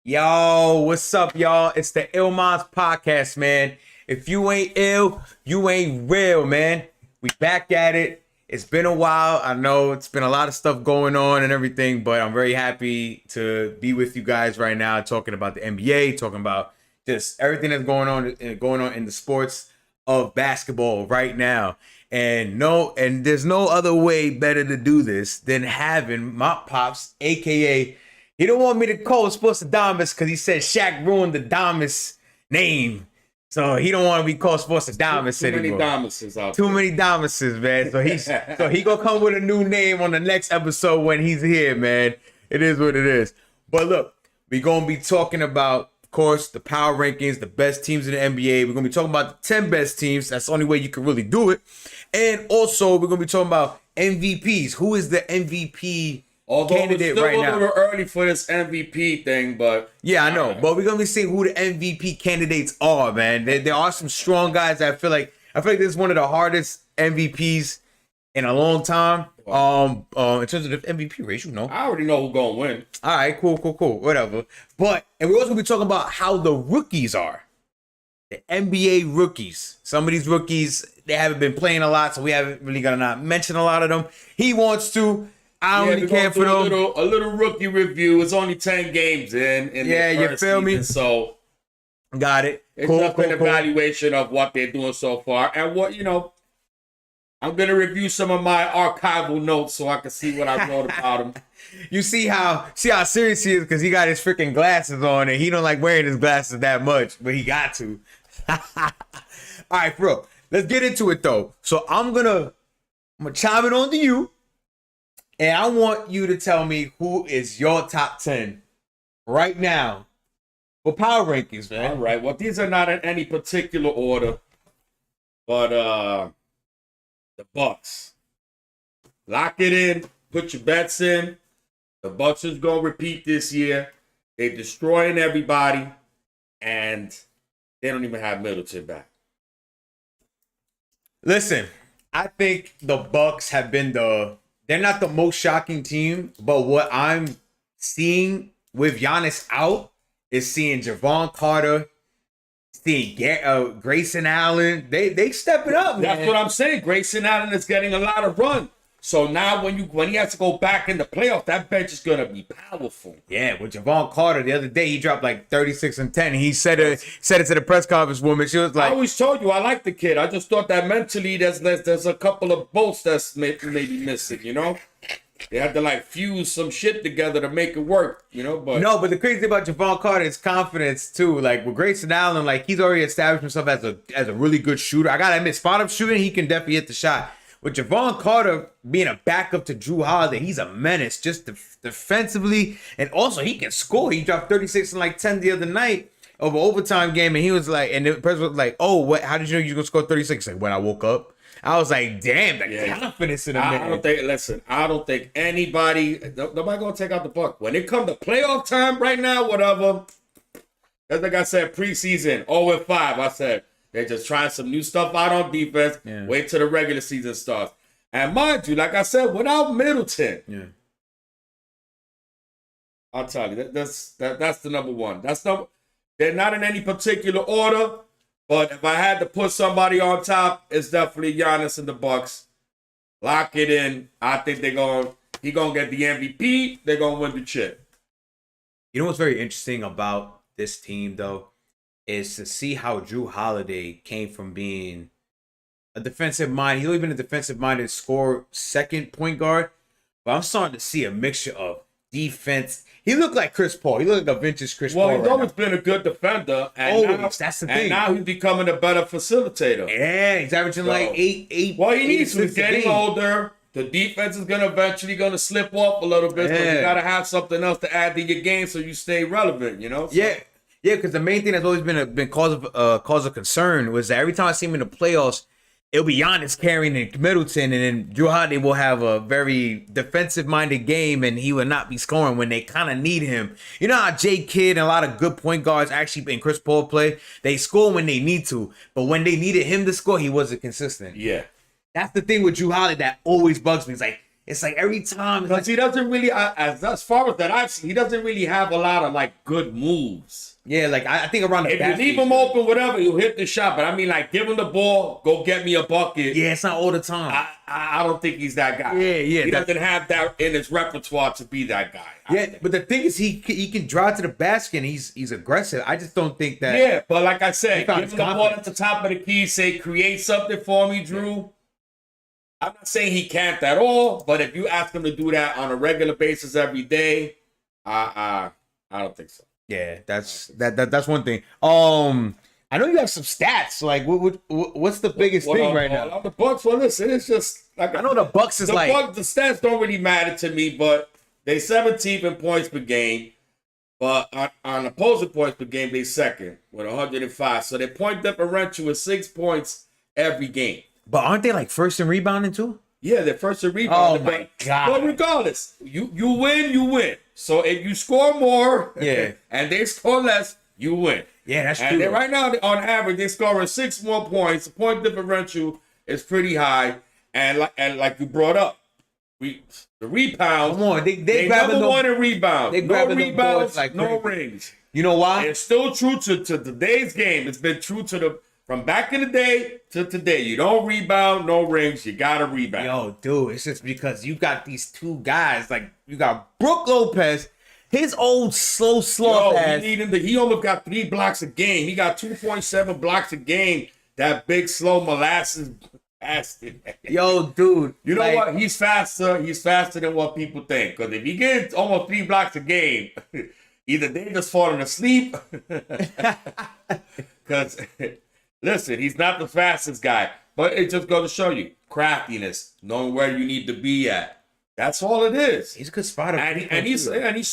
Yo, what's up, y'all? It's the ILLMINDZ podcast, man. If you ain't ill, you ain't real, man. We back at it. It's been a while. I know it's been a lot of stuff going on and everything, but I'm very happy to be with you guys right now, talking about the NBA, talking about just everything that's going on in the sports of basketball right now. And there's no other way better to do this than having my pops, aka he don't want me to call SPORTADAMUS because he said Shaq ruined the Damus name. So he don't want to be called SPORTADAMUS anymore. Too many Damuses out Too there. many Damuses, man. So he gonna come with a new name on the next episode when he's here, man. It is what it is. But look, we gonna be talking about, of course, the power rankings, the best teams in the NBA. We're gonna be talking about the 10 best teams. That's the only way you can really do it. And also, we're gonna be talking about MVPs. Who is the MVP candidate right now? Although it's still a little early for this MVP thing, but yeah, I know. But we're gonna be seeing who the MVP candidates are, man. There are some strong guys that I feel like this is one of the hardest MVPs in a long time. In terms of the MVP race, I already know who's gonna win. All right, cool, whatever. And we're also gonna be talking about how the rookies are. The NBA rookies. Some of these rookies, they haven't been playing a lot, so we haven't really gonna not mention a lot of them. He wants to. I don't really care for them. A little rookie review. It's only 10 games in. Yeah, the you first feel me? season, so got it. it's just an evaluation of what they're doing so far and what I'm gonna review some of my archival notes so I can see what I wrote about them. You see how serious he is because he got his freaking glasses on and he don't like wearing his glasses that much, but he got to. All right, bro. Let's get into it though. So I'm gonna chime it on to you. And I want you to tell me who is your top 10 right now for power rankings, man. All right. Well, these are not in any particular order, but the Bucks. Lock it in. Put your bets in. The Bucks is gonna repeat this year. They're destroying everybody, and they don't even have Middleton back. Listen, I think the Bucks have been they're not the most shocking team, but what I'm seeing with Giannis out is seeing Javon Carter, seeing Grayson Allen. They stepping up, man. That's what I'm saying. Grayson Allen is getting a lot of run. So now when he has to go back in the playoffs, that bench is gonna be powerful. Yeah, with Javon Carter the other day, he dropped like 36 and 10. He said it to the press conference woman. She was like, I always told you I like the kid. I just thought that mentally there's a couple of bolts that's maybe missing, They had to fuse some shit together to make it work, but but the crazy thing about Javon Carter is confidence too. Like with Grayson Allen, he's already established himself as a really good shooter. I gotta admit, spot up shooting, he can definitely hit the shot. With Javon Carter being a backup to Drew Holiday, he's a menace just defensively, and also he can score. He dropped 36 and 10 the other night over overtime game, and he was like, and the person was like, "Oh, what? How did you know you were gonna score 36?" Like, when I woke up, I was like, "Damn, the confidence in the man." I don't think anybody, nobody gonna take out the Buck when it comes to playoff time right now. Whatever, as like I said, preseason 0-5. I said. They're just trying some new stuff out on defense. Yeah. Wait till the regular season starts. And mind you, like I said, without Middleton, I'll tell you, that's the number one. They're not in any particular order, but if I had to put somebody on top, it's definitely Giannis and the Bucks. Lock it in. I think he gonna get the MVP. They're gonna win the chip. You know what's very interesting about this team, though? Is to see how Drew Holiday came from being a defensive mind. He's always been a defensive-minded scorer, second point guard. But I'm starting to see a mixture of defense. He looked like Chris Paul. He looked like a vintage Chris Paul. Well, he's always been a good defender. And that's the thing. And now he's becoming a better facilitator. Yeah, he's averaging eight. Well, he needs to. He's getting older. The defense is eventually gonna slip off a little bit. So you gotta have something else to add to your game so you stay relevant. So. Yeah, because the main thing that's always been cause of concern was that every time I see him in the playoffs, it'll be Giannis carrying Middleton, and then Drew Holiday will have a very defensive-minded game, and he will not be scoring when they kind of need him. You know how Jay Kidd and a lot of good point guards actually in Chris Paul play? They score when they need to, but when they needed him to score, he wasn't consistent. Yeah. That's the thing with Drew Holiday that always bugs me. It's like, It's like every time. Because he doesn't really, as far as that I've seen, he doesn't really have a lot of like good moves. Yeah, like I think around the if basket. You leave him open, whatever, he'll hit the shot. But I mean, like, give him the ball, go get me a bucket. Yeah, it's not all the time. I don't think he's that guy. Yeah. He doesn't have that in his repertoire to be that guy. Yeah, but the thing is, he can drive to the basket and he's aggressive. I just don't think that. Yeah, but like I said, give him the ball confidence. at the top of the key, say, create something for me, Drew. I'm not saying he can't at all, but if you ask him to do that on a regular basis every day, I don't think so. Yeah, that's one thing. I know you have some stats. Like, what's the biggest thing right now? The Bucks. Well, listen, it's just like I know the Bucks is like the stats don't really matter to me, but they 17th in points per game, but on opposing points per game, they second with 105. So their point differential is 6 points every game. But aren't they like first in rebounding too? Yeah, they're first in rebounding. Oh my God! But regardless, you win, you win. So if you score more, yeah, and they score less, you win. Yeah, that's and true. Right now, on average, they're scoring 6 more points. The point differential is pretty high, and like you brought up, the rebounds. Come on, they number one in rebounds. They no rebounds, like no rings. You know why? It's still true to today's game. It's been true to from back in the day to today. You don't rebound, no rings. You gotta rebound. Yo, dude, it's just because you got these two guys. Like you got Brook Lopez, his old slow ass. He almost got 3 blocks a game. He got 2.7 blocks a game. That big slow molasses bastard. Yo, dude. You know what? He's faster. He's faster than what people think. Because if he gets almost 3 blocks a game, either they just falling asleep. Because listen, he's not the fastest guy, but it just goes to show you craftiness, knowing where you need to be at. That's all it is. He's a good spotter. And he's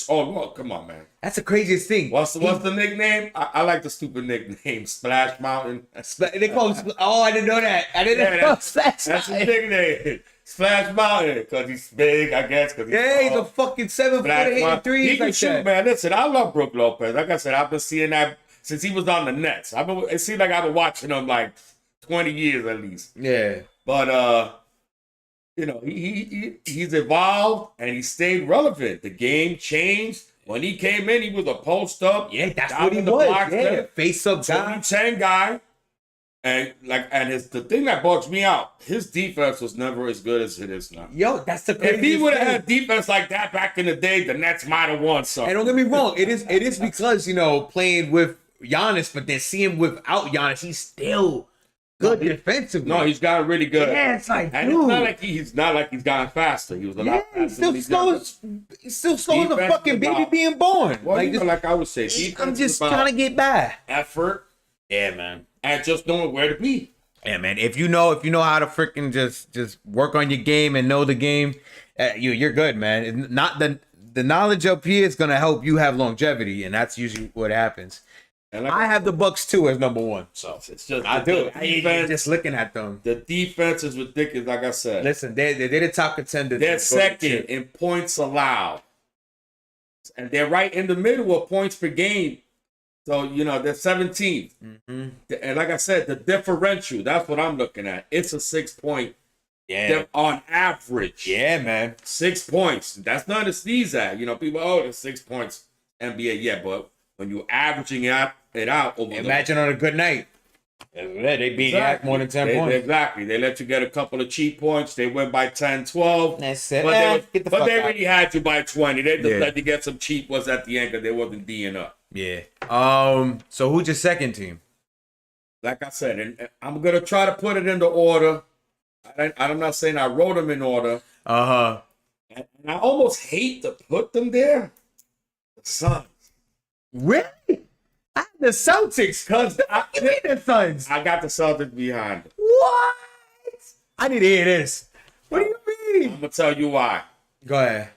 oh well, come on, man. That's the craziest thing. What's the nickname? I like the stupid nickname, Splash Mountain. They call him, I didn't know that. I didn't know Splash That's his nickname. Splash Mountain, because he's big, I guess. He's a fucking 7 foot hitting threes. He can shoot, man. Listen, I love Brook Lopez. Like I said, I've been seeing that since he was on the Nets. It seems like I've been watching him like 20 years at least. Yeah. But he's evolved and he stayed relevant. The game changed. When he came in, he was a post up. Yeah, that's what he was. Yeah, face up guy. 10 guy. And the thing that bugs me out, his defense was never as good as it is now. Yo, that's the craziest If he would have had defense like that back in the day, the Nets might have won something. And don't get me wrong, it is because, playing with Giannis, but then seeing without Giannis, he's still good defensively. No, he's gotten really good. Yeah, it's like, and dude. It's not like he's gotten faster. He was a lot faster. He's still slow as a fucking baby being born. Well, like I would say, I'm just trying to get by. Effort. Yeah, man. And just knowing where to be. Yeah, man. If you know how to freaking just work on your game and know the game, you're good, man. It's not the knowledge up here is gonna help you have longevity, and that's usually what happens. And I have the Bucks too as number 1, so it's just I do. Defense, just looking at them, the defense is ridiculous. Like I said, listen, they're the top contender. They're second in points allowed, and they're right in the middle of points per game. So, they're 17th. Mm-hmm. And like I said, the differential—that's what I'm looking at. It's a 6-point. Yeah. On average. Yeah, man. 6 points. That's not to sneeze at. People, there's 6 points NBA. Yeah, but when you're averaging it out over imagine on a good night. They beat more than 10 points. Exactly. They let you get a couple of cheap points. They went by 10, 12. That's it. But they really had you by 20. They just let you get some cheap ones at the end because they wasn't D'ing up. Yeah. So who's your second team? Like I said, and I'm going to try to put it into order. I'm not saying I wrote them in order. Uh-huh. And I almost hate to put them there. The Suns. Really? I had the Celtics. Give me the Suns. I got the Celtics behind them. What? I need to hear this. What do you mean? I'm going to tell you why. Go ahead.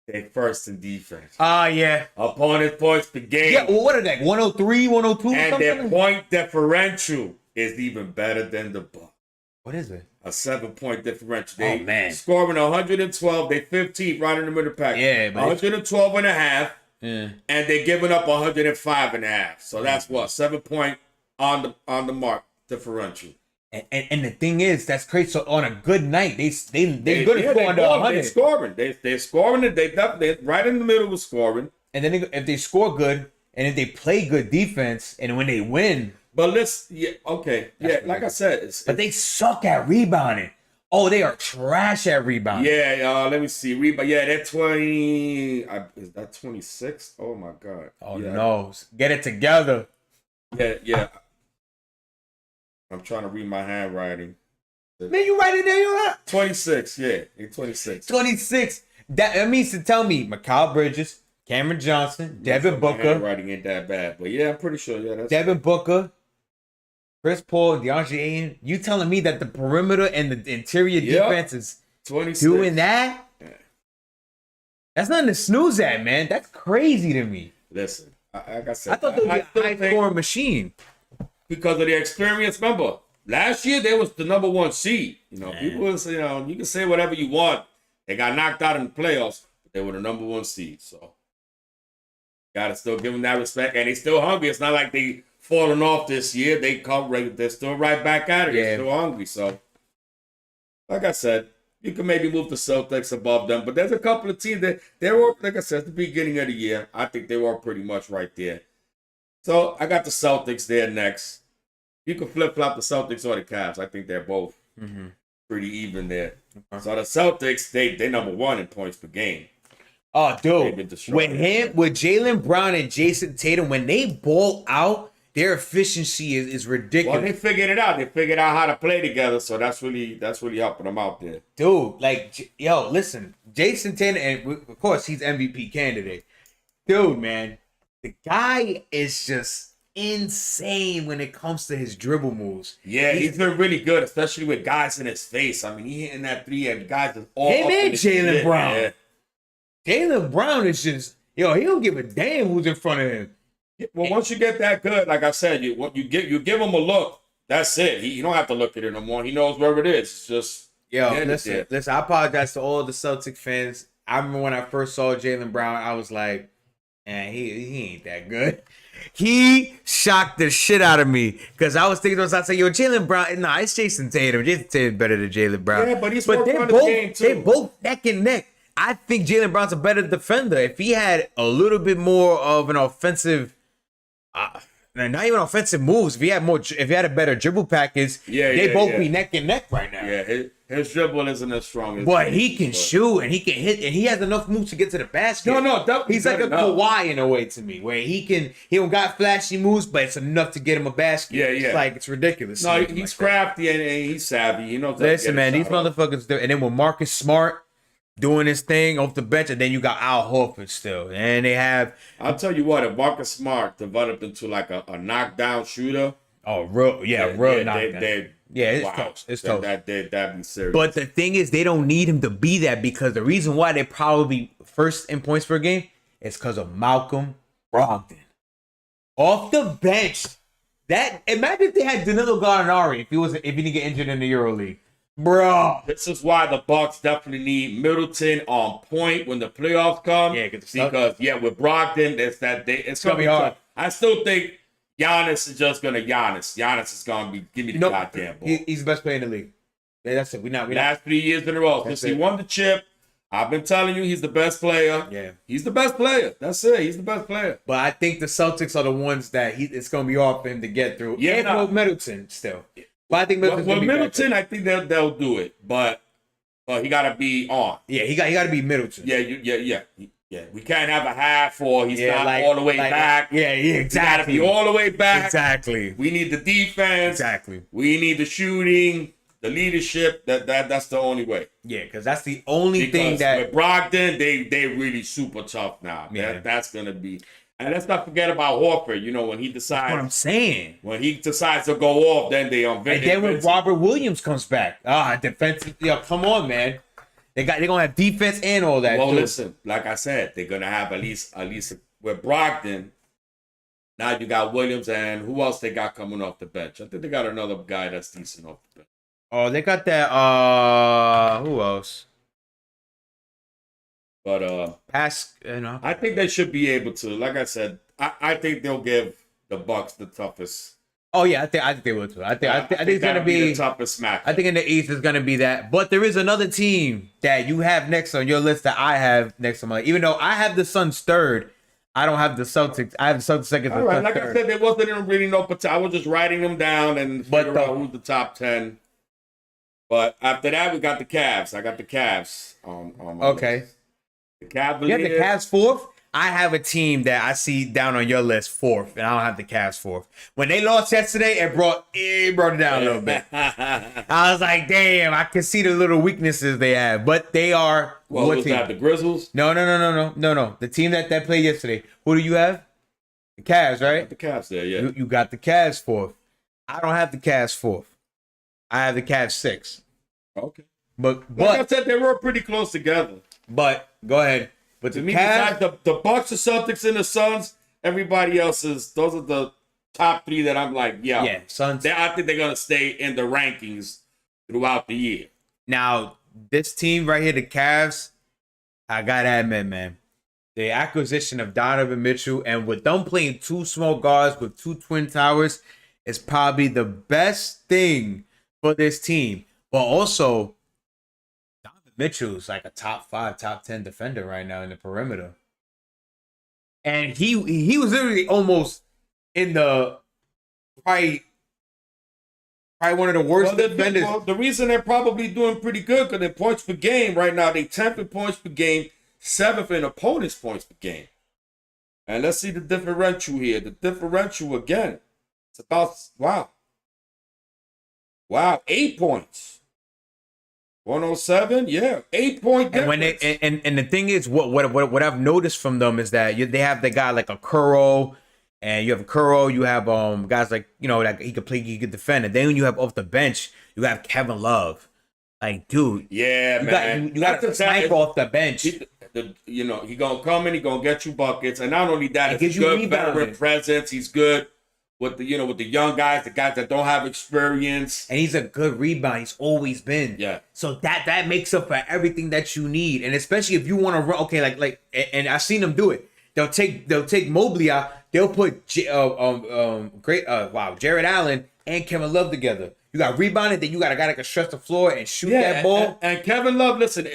They first in defense. Yeah. Opponent points per game. Yeah, well, what are they? 103, 102? And their point differential is even better than the Bucks. What is it? A 7-point differential. Man. Scoring 112. They 15th right in the middle of the pack. Yeah, but 112 and a half. Yeah. And they're giving up 105 and a half. So that's what? 7 point on the mark differential. And the thing is, that's crazy. So on a good night, they good at scoring under 100. They're scoring. They're scoring. They're right in the middle of scoring. And then if they score good and if they play good defense and when they win, but like I said, but they suck at rebounding. Oh, they are trash at rebounding. Yeah, let me see. Rebound. Yeah, they're 20. Is that 26? Oh my God. Oh no, get it together. Yeah. I'm trying to read my handwriting. Man, you right in there, you're right. 26, yeah. 26. 26. That means to tell me Mikal Bridges, Cameron Johnson, Devin Booker. Handwriting ain't that bad, but yeah, I'm pretty sure. Yeah, that's Devin Booker, Chris Paul, DeAndre Ayton. You telling me that the perimeter and the interior defense is 26. doing that? Yeah. That's nothing to snooze at, man. That's crazy to me. Listen, like I said, I thought they were a high-scoring machine. Because of the experience. Remember, last year they was the number 1 seed. People was, you can say whatever you want. They got knocked out in the playoffs, but they were the number 1 seed. So, gotta still give them that respect. And they still hungry. It's not like they falling off this year. They're still right back at it. They're still hungry. So, like I said, you can maybe move the Celtics above them. But there's a couple of teams that they were, like I said, at the beginning of the year, I think they were pretty much right there. So, I got the Celtics there next. You can flip-flop the Celtics or the Cavs. I think they're both pretty even there. Okay. So the Celtics, they number 1 in points per game. Oh, dude. With Jaylen Brown and Jason Tatum, when they ball out, their efficiency is ridiculous. Well, they figured it out. They figured out how to play together, so that's really helping them out there. Dude, listen, Jason Tatum, and of course he's MVP candidate. Dude, man, the guy is just insane when it comes to his dribble moves. Yeah, he's been really good, especially with guys in his face. I mean, he hitting that 3 and guys is all him up and in his Jaylen Brown. Yeah. Jaylen Brown is just, he don't give a damn who's in front of him. Well, once you get that good, like I said, you give him a look. That's it. You don't have to look at it no more. He knows where it is. It's just listen. I apologize to all the Celtic fans. I remember when I first saw Jaylen Brown, I was like, man, he ain't that good. He shocked the shit out of me because I was thinking to myself, yo, Jaylen Brown, nah, it's Jason Tatum. Jason Tatum better than Jaylen Brown. Yeah, but he's working on the game too. They're both neck and neck. I think Jaylen Brown's a better defender. If he had a little bit more of an offensive, not even offensive moves, if he had a better dribble package, they'd both be neck and neck right now. Yeah, his dribble isn't as strong as. But he can shoot and he can hit and he has enough moves to get to the basket. No, he's like a Kawhi in a way to me, where he don't got flashy moves, but it's enough to get him a basket. Yeah. It's ridiculous. No, he's crafty and he's savvy. You know. Listen, man, these motherfuckers. And then with Marcus Smart doing his thing off the bench, and then you got Al Horford still, and they have. I'll tell you what, if Marcus Smart developed into like a knockdown shooter. Oh, real knockdown. It's close. It's close. That'd be serious. But the thing is, they don't need him to be that because the reason why they probably first in points per game is because of Malcolm Brogdon. Off the bench. Imagine if they had Danilo Gallinari if he didn't get injured in the EuroLeague. Bro. This is why the Bucks definitely need Middleton on point when the playoffs come. Yeah, because with Brogdon, it's gonna be hard. I still think Giannis is just gonna Giannis. Giannis is gonna be give me the goddamn ball. He's the best player in the league. Yeah, that's it. We not last 3 years in a row since he won the chip. I've been telling you he's the best player. Yeah, he's the best player. That's it. He's the best player. But I think the Celtics are the ones that it's gonna be hard for him to get through. Yeah, Middleton still. But I think Middleton, I think they'll do it, but he gotta be on. Yeah, he got to be Middleton. Yeah. We can't have a half or he's not all the way back. Yeah, exactly. He gotta be all the way back. Exactly. We need the defense. Exactly. We need the shooting, the leadership. That's the only way. Yeah, because that's the only thing that with Brogdon, they really super tough now. Yeah. That's gonna be. And let's not forget about Horford. You know, when he decides. That's what I'm saying. When he decides to go off, then they And then when Robert Williams comes back, defensive. Come on, man. They're gonna have defense and all that. Well, listen, like I said, they're gonna have at least with Brogdon. Now you got Williams and who else they got coming off the bench? I think they got another guy that's decent off the bench. Oh, they got that. Who else? But I think they should be able to. Like I said, I think they'll give the Bucks the toughest Oh yeah, I think they will too. I think it's gonna that'll be the toughest match. I think in the East is gonna be that. But there is another team that you have next on your list that I have next on my. Even though I have the Suns third, I don't have the Celtics. I have the Celtics second. All right, like I said, there wasn't really no potential. I was just writing them down and figure out who's the top 10. But after that, we got the Cavs. I got the Cavs on my list. The Cavaliers. You have the Cavs fourth. I have a team that I see down on your list fourth, and I don't have the Cavs fourth. When they lost yesterday, it brought it down a little bit. I was like, damn, I can see the little weaknesses they have, but they are. Well, what was team? that the Grizzlies? No. The team that played yesterday. Who do you have? The Cavs, right? The Cavs there, yeah. You got the Cavs fourth. I don't have the Cavs fourth. I have the Cavs sixth. Okay. But like I said, they were pretty close together. But go ahead. But to me, besides the Bucks, the Celtics, and the Suns, everybody else those are the top three that I'm like, yeah, Suns. I think they're gonna stay in the rankings throughout the year. Now, this team right here, the Cavs, I gotta admit, man, the acquisition of Donovan Mitchell and with them playing two small guards with two twin towers is probably the best thing for this team. But also, Mitchell's like a top 5, top 10 defender right now in the perimeter. And he was literally almost in the probably one of the worst defenders. Well, the reason they're probably doing pretty good because in points per game right now, they 10th in points per game, 7th in opponents' points per game. And let's see the differential here. The differential again, it's about, wow, 8 points. 107, yeah, 8-point difference. And when they and the thing is, what I've noticed from them is that they have the guy like a Curl, and you have a Curl, you have guys like like he could defend, and then when you have off the bench, you have Kevin Love, like dude, yeah, man, you got to snipe off the bench. He gonna come in, he gonna get you buckets, and not only that, he's good veteran presence, he's good. With the young guys, the guys that don't have experience, and he's a good rebounder. He's always been. Yeah. So that makes up for everything that you need, and especially if you want to run. Okay, and I've seen them do it. They'll take Mobley out. They'll put Jared Allen and Kevin Love together. You got rebounded, then you got a guy that can stretch the floor and shoot that ball. And Kevin Love, listen,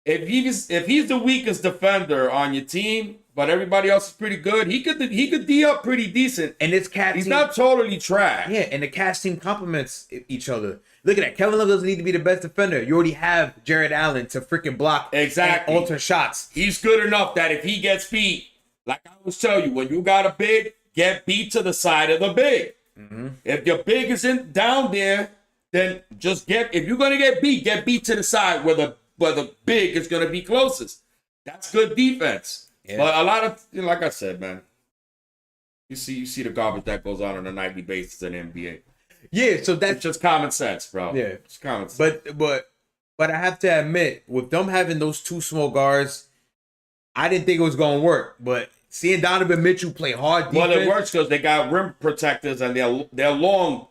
if he's the weakest defender on your team, but everybody else is pretty good, he could D up pretty decent. And this cat he's team, not totally trash. Yeah, and the Cavs team complements each other. Look at that. Kevin Love doesn't need to be the best defender. You already have Jared Allen to freaking block and alter shots. He's good enough that if he gets beat, like I always tell you, when you got a big, get beat to the side of the big. Mm-hmm. If your big isn't down there, then if you're gonna get beat to the side where the big is gonna be closest. That's good defense. Yeah. But a lot of, like I said, man, you see the garbage that goes on a nightly basis in the NBA. Yeah, so that's just common sense, bro. Yeah, it's common sense. But I have to admit, with them having those two small guards, I didn't think it was gonna work. But seeing Donovan Mitchell play hard defense, well, it works because they got rim protectors and they're long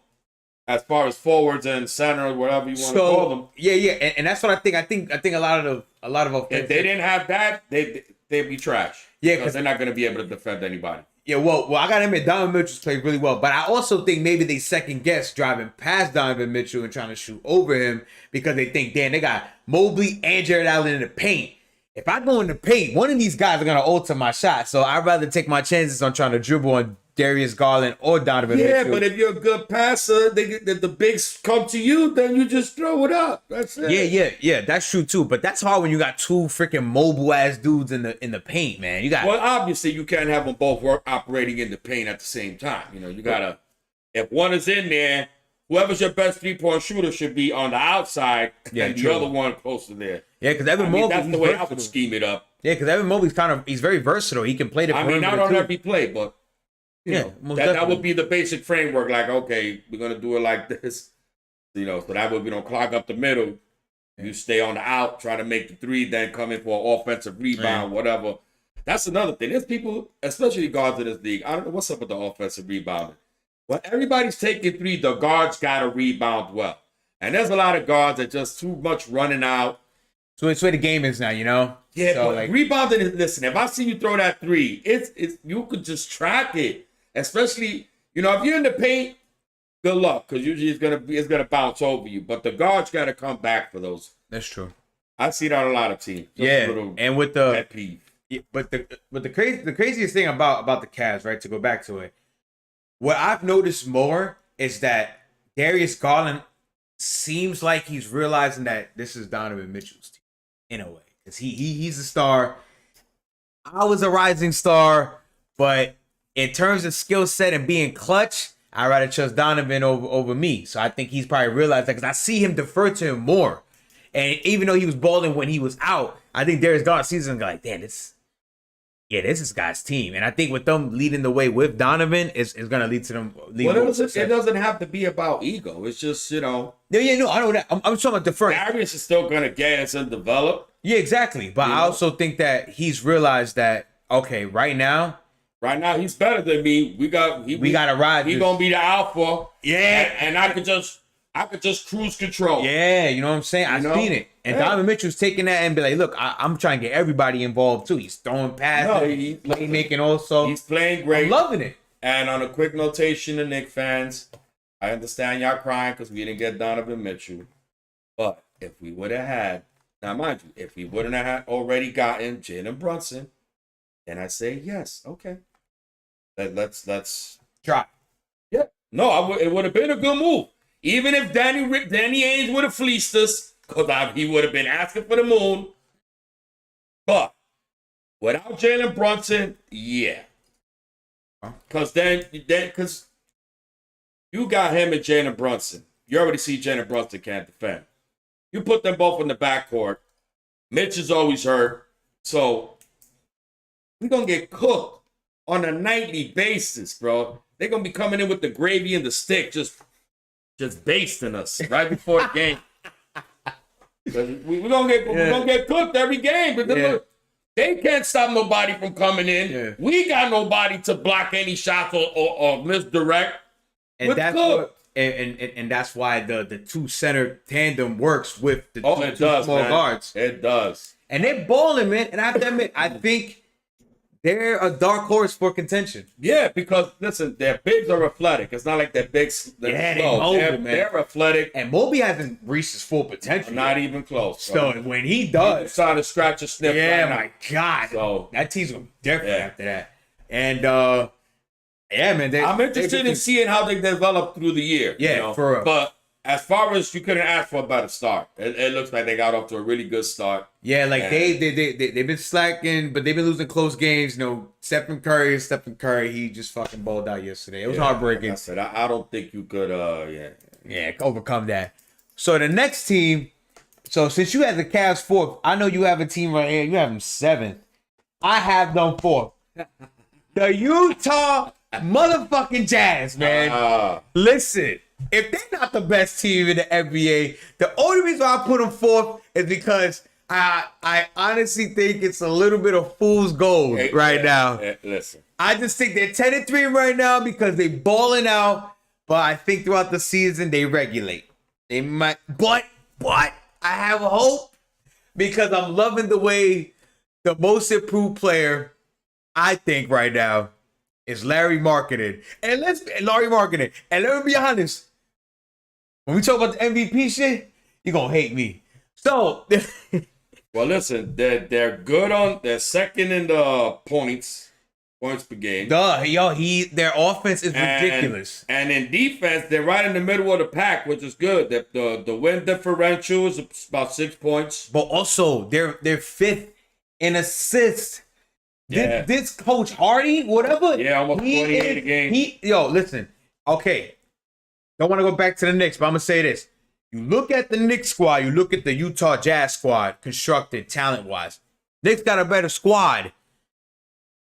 as far as forwards and center, whatever you want to call them. Yeah, and that's what I think. I think a lot of if they didn't have that, they'd be trash. Yeah, because they're not going to be able to defend anybody. Yeah, well, I got to admit, Donovan Mitchell's played really well. But I also think maybe they second guess driving past Donovan Mitchell and trying to shoot over him because they think, damn, they got Mobley and Jared Allen in the paint. If I go in the paint, one of these guys are going to alter my shot. So I'd rather take my chances on trying to dribble on Darius Garland or Donovan Mitchell. Yeah, but if you're a good passer, if the bigs come to you, then you just throw it up. That's it. Yeah, that's true too. But that's hard when you got two freaking mobile ass dudes in the paint, man. You got obviously you can't have them both operating in the paint at the same time. You gotta, if one is in there, whoever's your best 3-point shooter should be on the outside, and the other one close to there. Yeah, because Evan Mobley, that's the way I would scheme it up. Yeah, because Evan Mobley's he's very versatile. He can play the perimeter. Not on every play, but that would be the basic framework. Like, okay, we're gonna do it like this, so that way we don't clog up the middle. You stay on the out, try to make the three, then come in for an offensive rebound, whatever. That's another thing. There's people, especially guards in this league. I don't know what's up with the offensive rebounding. When everybody's taking three, the guards gotta rebound well, and there's a lot of guards that just too much running out. So it's where the game is now, Yeah, so but rebounding. Listen, if I see you throw that three, it's you could just track it. Especially, You know, if you're in the paint, good luck, because usually it's gonna bounce over you. But the guards got to come back for those. That's true. I see that on a lot of teams. Just Yeah, a little and with the pet peeve. yeah, but the craziest thing about the Cavs, right? To go back to it, what I've noticed more is that Darius Garland seems like he's realizing that this is Donovan Mitchell's team in a way, because he's a star. I was a rising star, but in terms of skill set and being clutch, I'd rather trust Donovan over me. So I think he's probably realized that, because I see him defer to him more. And even though he was balling when he was out, I think Darius Garland sees him like, damn, this is this guy's team. And I think with them leading the way with Donovan is going to lead to them. It doesn't have to be about ego. It's just, you know. No, I know that. I'm talking about deferring. Darius is still going to gas and develop. Yeah, exactly. But I also think that he's realized that, okay, right now he's better than me. We got to ride. He's going to be the alpha. Yeah. And I could just cruise control. Yeah, you know what I'm saying? I've seen it. And Donovan Mitchell's taking that and be like, look, I'm trying to get everybody involved too. He's throwing passes, he's playmaking also. He's playing great. I'm loving it. And on a quick notation to Knicks fans, I understand y'all crying because we didn't get Donovan Mitchell. But if we would have had, now mind you, if we wouldn't have already gotten Jalen Brunson, then I say yes, okay. Let's try. Yeah. No, it would have been a good move. Even if Danny Ainge would have fleeced us, because he would have been asking for the moon. But without Jalen Brunson, yeah. Because because you got him and Jalen Brunson. You already see Jalen Brunson can't defend. You put them both in the backcourt. Mitch is always hurt. So we're going to get cooked on a nightly basis, bro. They're going to be coming in with the gravy and the stick, just basting us right before the game. We're gonna get cooked every game. But look, they can't stop nobody from coming in. Yeah. We got nobody to block any shots or misdirect. And that's what, and that's why the two center tandem works with the two small guards. It does. And they're balling, man. And I have to admit, I think they're a dark horse for contention. Yeah, because listen, their bigs are athletic. It's not like their bigs. They're athletic, and Moby hasn't reached his full potential. Not even close. So when he does, he's trying to scratch a sniff. Yeah, my God. So that team's gonna be different after that. And yeah, man. I'm interested in seeing how they develop through the year. Yeah, for real. But as far as you couldn't ask for a better start, it looks like they got off to a really good start. Yeah, like they've been slacking, but they've been losing close games. You know, Stephen Curry, he just fucking balled out yesterday. It was heartbreaking. Like I said, I don't think you could, overcome that. So the next team. So since you had the Cavs fourth, I know you have a team right here. You have them seventh. I have them fourth. The Utah motherfucking Jazz, man. Listen. If they're not the best team in the NBA, the only reason I put them fourth is because I honestly think it's a little bit of fool's gold now. Listen, I just think they're 10-3 right now because they balling out, but I think throughout the season they regulate. They might, but I have hope because I'm loving the way the most improved player I think right now is Larry Marketing. And let me be honest. When we talk about the MVP shit, you're gonna hate me. So well, listen, they're good on they're second in the points per game. Their offense is ridiculous. And in defense, they're right in the middle of the pack, which is good. The win differential is about 6 points. But also they're fifth in assists. Yeah. This Coach Hardy, whatever. Yeah, almost 28 a game. Listen, okay. Don't want to go back to the Knicks, but I'm going to say this. You look at the Knicks squad, you look at the Utah Jazz squad, constructed talent-wise. Knicks got a better squad.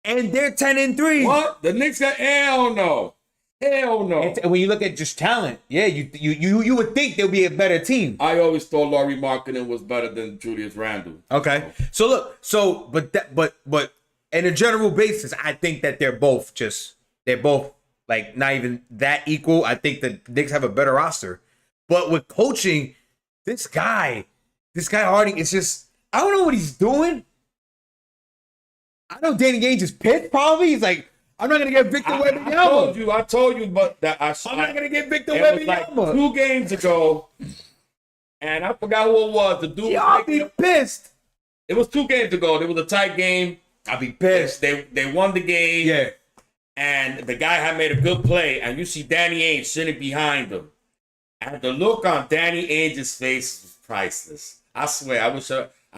And they're 10-3. What? The Knicks got hell no. And when you look at just talent, yeah, you would think they'll be a better team. I always thought Laurie Markkinen was better than Julius Randle. Okay. So look, but in a general basis, I think that they're both like not even that equal. I think the Knicks have a better roster. But with coaching, this guy Harding, it's just, I don't know what he's doing. I know Danny Ainge is pissed probably. He's like, I'm not gonna get Victor Wembanyama. I told you, but that I'm not gonna get Victor it was like Wembanyama. 2 games ago, and I forgot who it was. The dude. Y'all be pissed. It was 2 games ago. It was a tight game. I'll be pissed. They won the game. Yeah. And the guy had made a good play, and you see Danny Ainge sitting behind him. And the look on Danny Ainge's face was priceless. I swear, I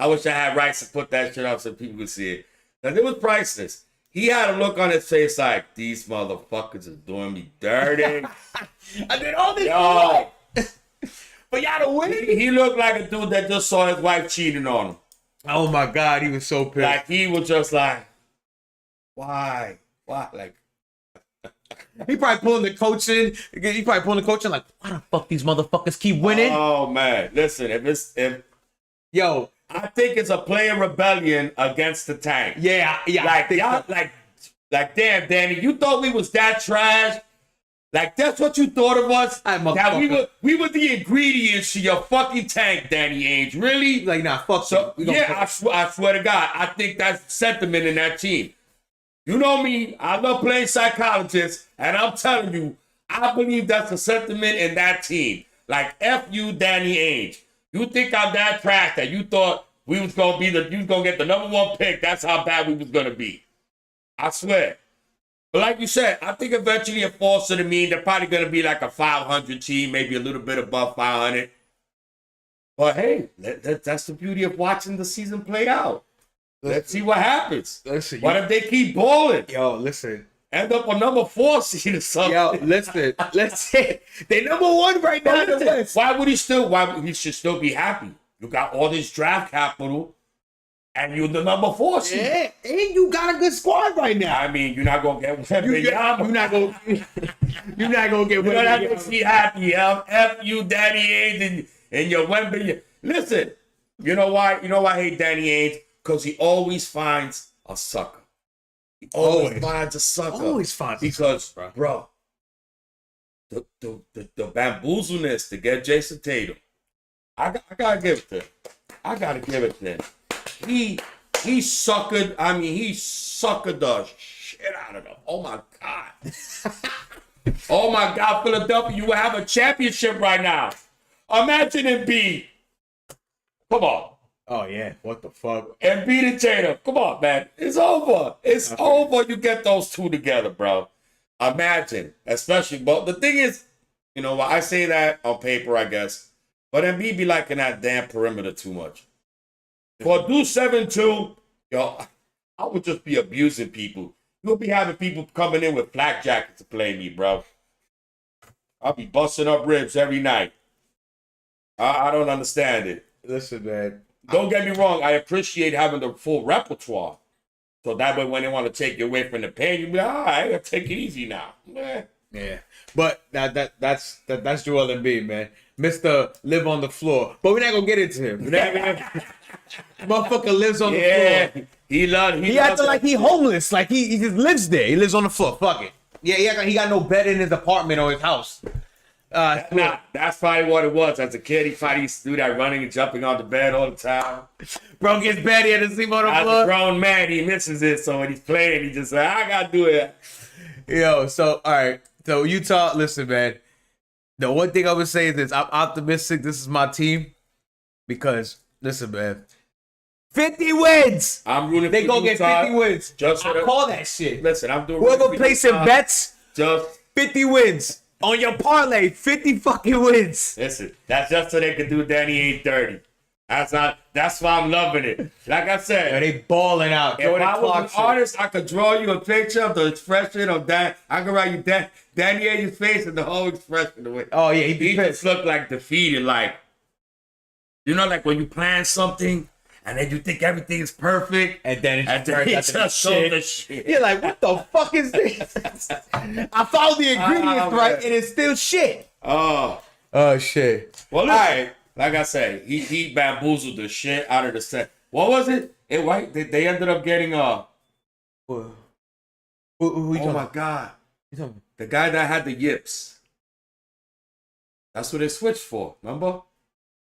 wish I had rights to put that shit up so people could see it. Because it was priceless. He had a look on his face like, these motherfuckers is doing me dirty. I did all this for y'all to win. He looked like a dude that just saw his wife cheating on him. Oh my God, he was so pissed. Like, he was just like, why? Why? Like, he probably pulling the coach in. He probably pulling the coach in like, why the fuck these motherfuckers keep winning? oh man, listen, Yo, I think it's a player rebellion against the tank. yeah. Like y'all, like damn, Danny, you thought we was that trash? Like that's what you thought of us? That we were the ingredients to your fucking tank, Danny Ainge. Really? Like, nah, fuck So you. I swear to God, I think that's sentiment in that team. You know me, I love playing psychologist, and I'm telling you, I believe that's the sentiment in that team. Like, F you, Danny Ainge. You think I'm that trash that you thought we was gonna be you was gonna get the number 1 pick? That's how bad we was gonna be. I swear. But like you said, I think eventually it falls to the mean. They're probably gonna be like a 500 team, maybe a little bit above 500. But hey, that's the beauty of watching the season play out. Let's see what happens. Listen, what if they keep balling? Yo, listen. End up on number 4 seed or something. Yo, listen. They number 1 right now in the West. Why he should still be happy? You got all this draft capital, and you're the number 4 seed. Yeah, and you got a good squad right now. I mean, you're not gonna get Wembanyama. You're not gonna get You're not gonna see happy. F you, Danny Ainge, and your Wembanyama. Listen, you know why? You know why I hate Danny Ainge? Because he always finds a sucker. He always finds a sucker. Always finds a because, sucker, bro, the bamboozleness to get Jason Tatum, I gotta give it to him. I gotta give it to him. He suckered. I mean, he suckered the shit out of them. Oh my God. Oh my God, Philadelphia, you will have a championship right now. Imagine Embiid. Come on. Oh yeah, what the fuck? Embiid and Tatum. Come on, man. It's over. It's over. You get those 2 together, bro. Imagine. Especially, but the thing is, you know, I say that on paper, I guess. But Embiid be liking that damn perimeter too much. For do 7-2, yo, I would just be abusing people. You'll be having people coming in with flak jackets to play me, bro. I'll be busting up ribs every night. I don't understand it. Listen, man. Don't get me wrong. I appreciate having the full repertoire. So that way when they want to take you away from the pain, you be like, all right, I'll take it easy now. Yeah. But that's Joel Embiid, man. Mr. Live on the floor. But we're not gonna get into him. Motherfucker lives on the floor. He acting like he homeless. Like he just lives there. He lives on the floor. Fuck it. Yeah, he got no bed in his apartment or his house. That's probably what it was. As a kid, he probably used to do that, running and jumping on the bed all the time. Bro gets bad, he had to sleep on the floor. As a grown man, he misses it, so when he's playing, he just like, I gotta do it. Yo, so all right. So Utah, listen, man. The one thing I would say is this: I'm optimistic. This is my team because listen, man. 50 wins. I'm rooting they for gonna Utah. get 50 wins. Just I call that shit. Listen, I'm doing. Whoever placing bets, just 50 wins. On your parlay, 50 fucking wins. Listen, that's just so they can do Danny Ainge dirty. That's why I'm loving it. Like I said, yo, they balling out. If I was an artist, I could draw you a picture of the expression of that. I could write you Danny Ainge's face and the whole expression. The way. Oh yeah, he just looked like defeated. Like, you know, like when you plan something and then you think everything is perfect, and then it just shows the shit. You're like, what the fuck is this? I found the ingredients right, and it's still shit. Oh shit. Well, listen, all right. Like I said, he bamboozled the shit out of the set. What was it? They ended up getting who oh my God. The guy that had the yips. That's what they switched for, remember?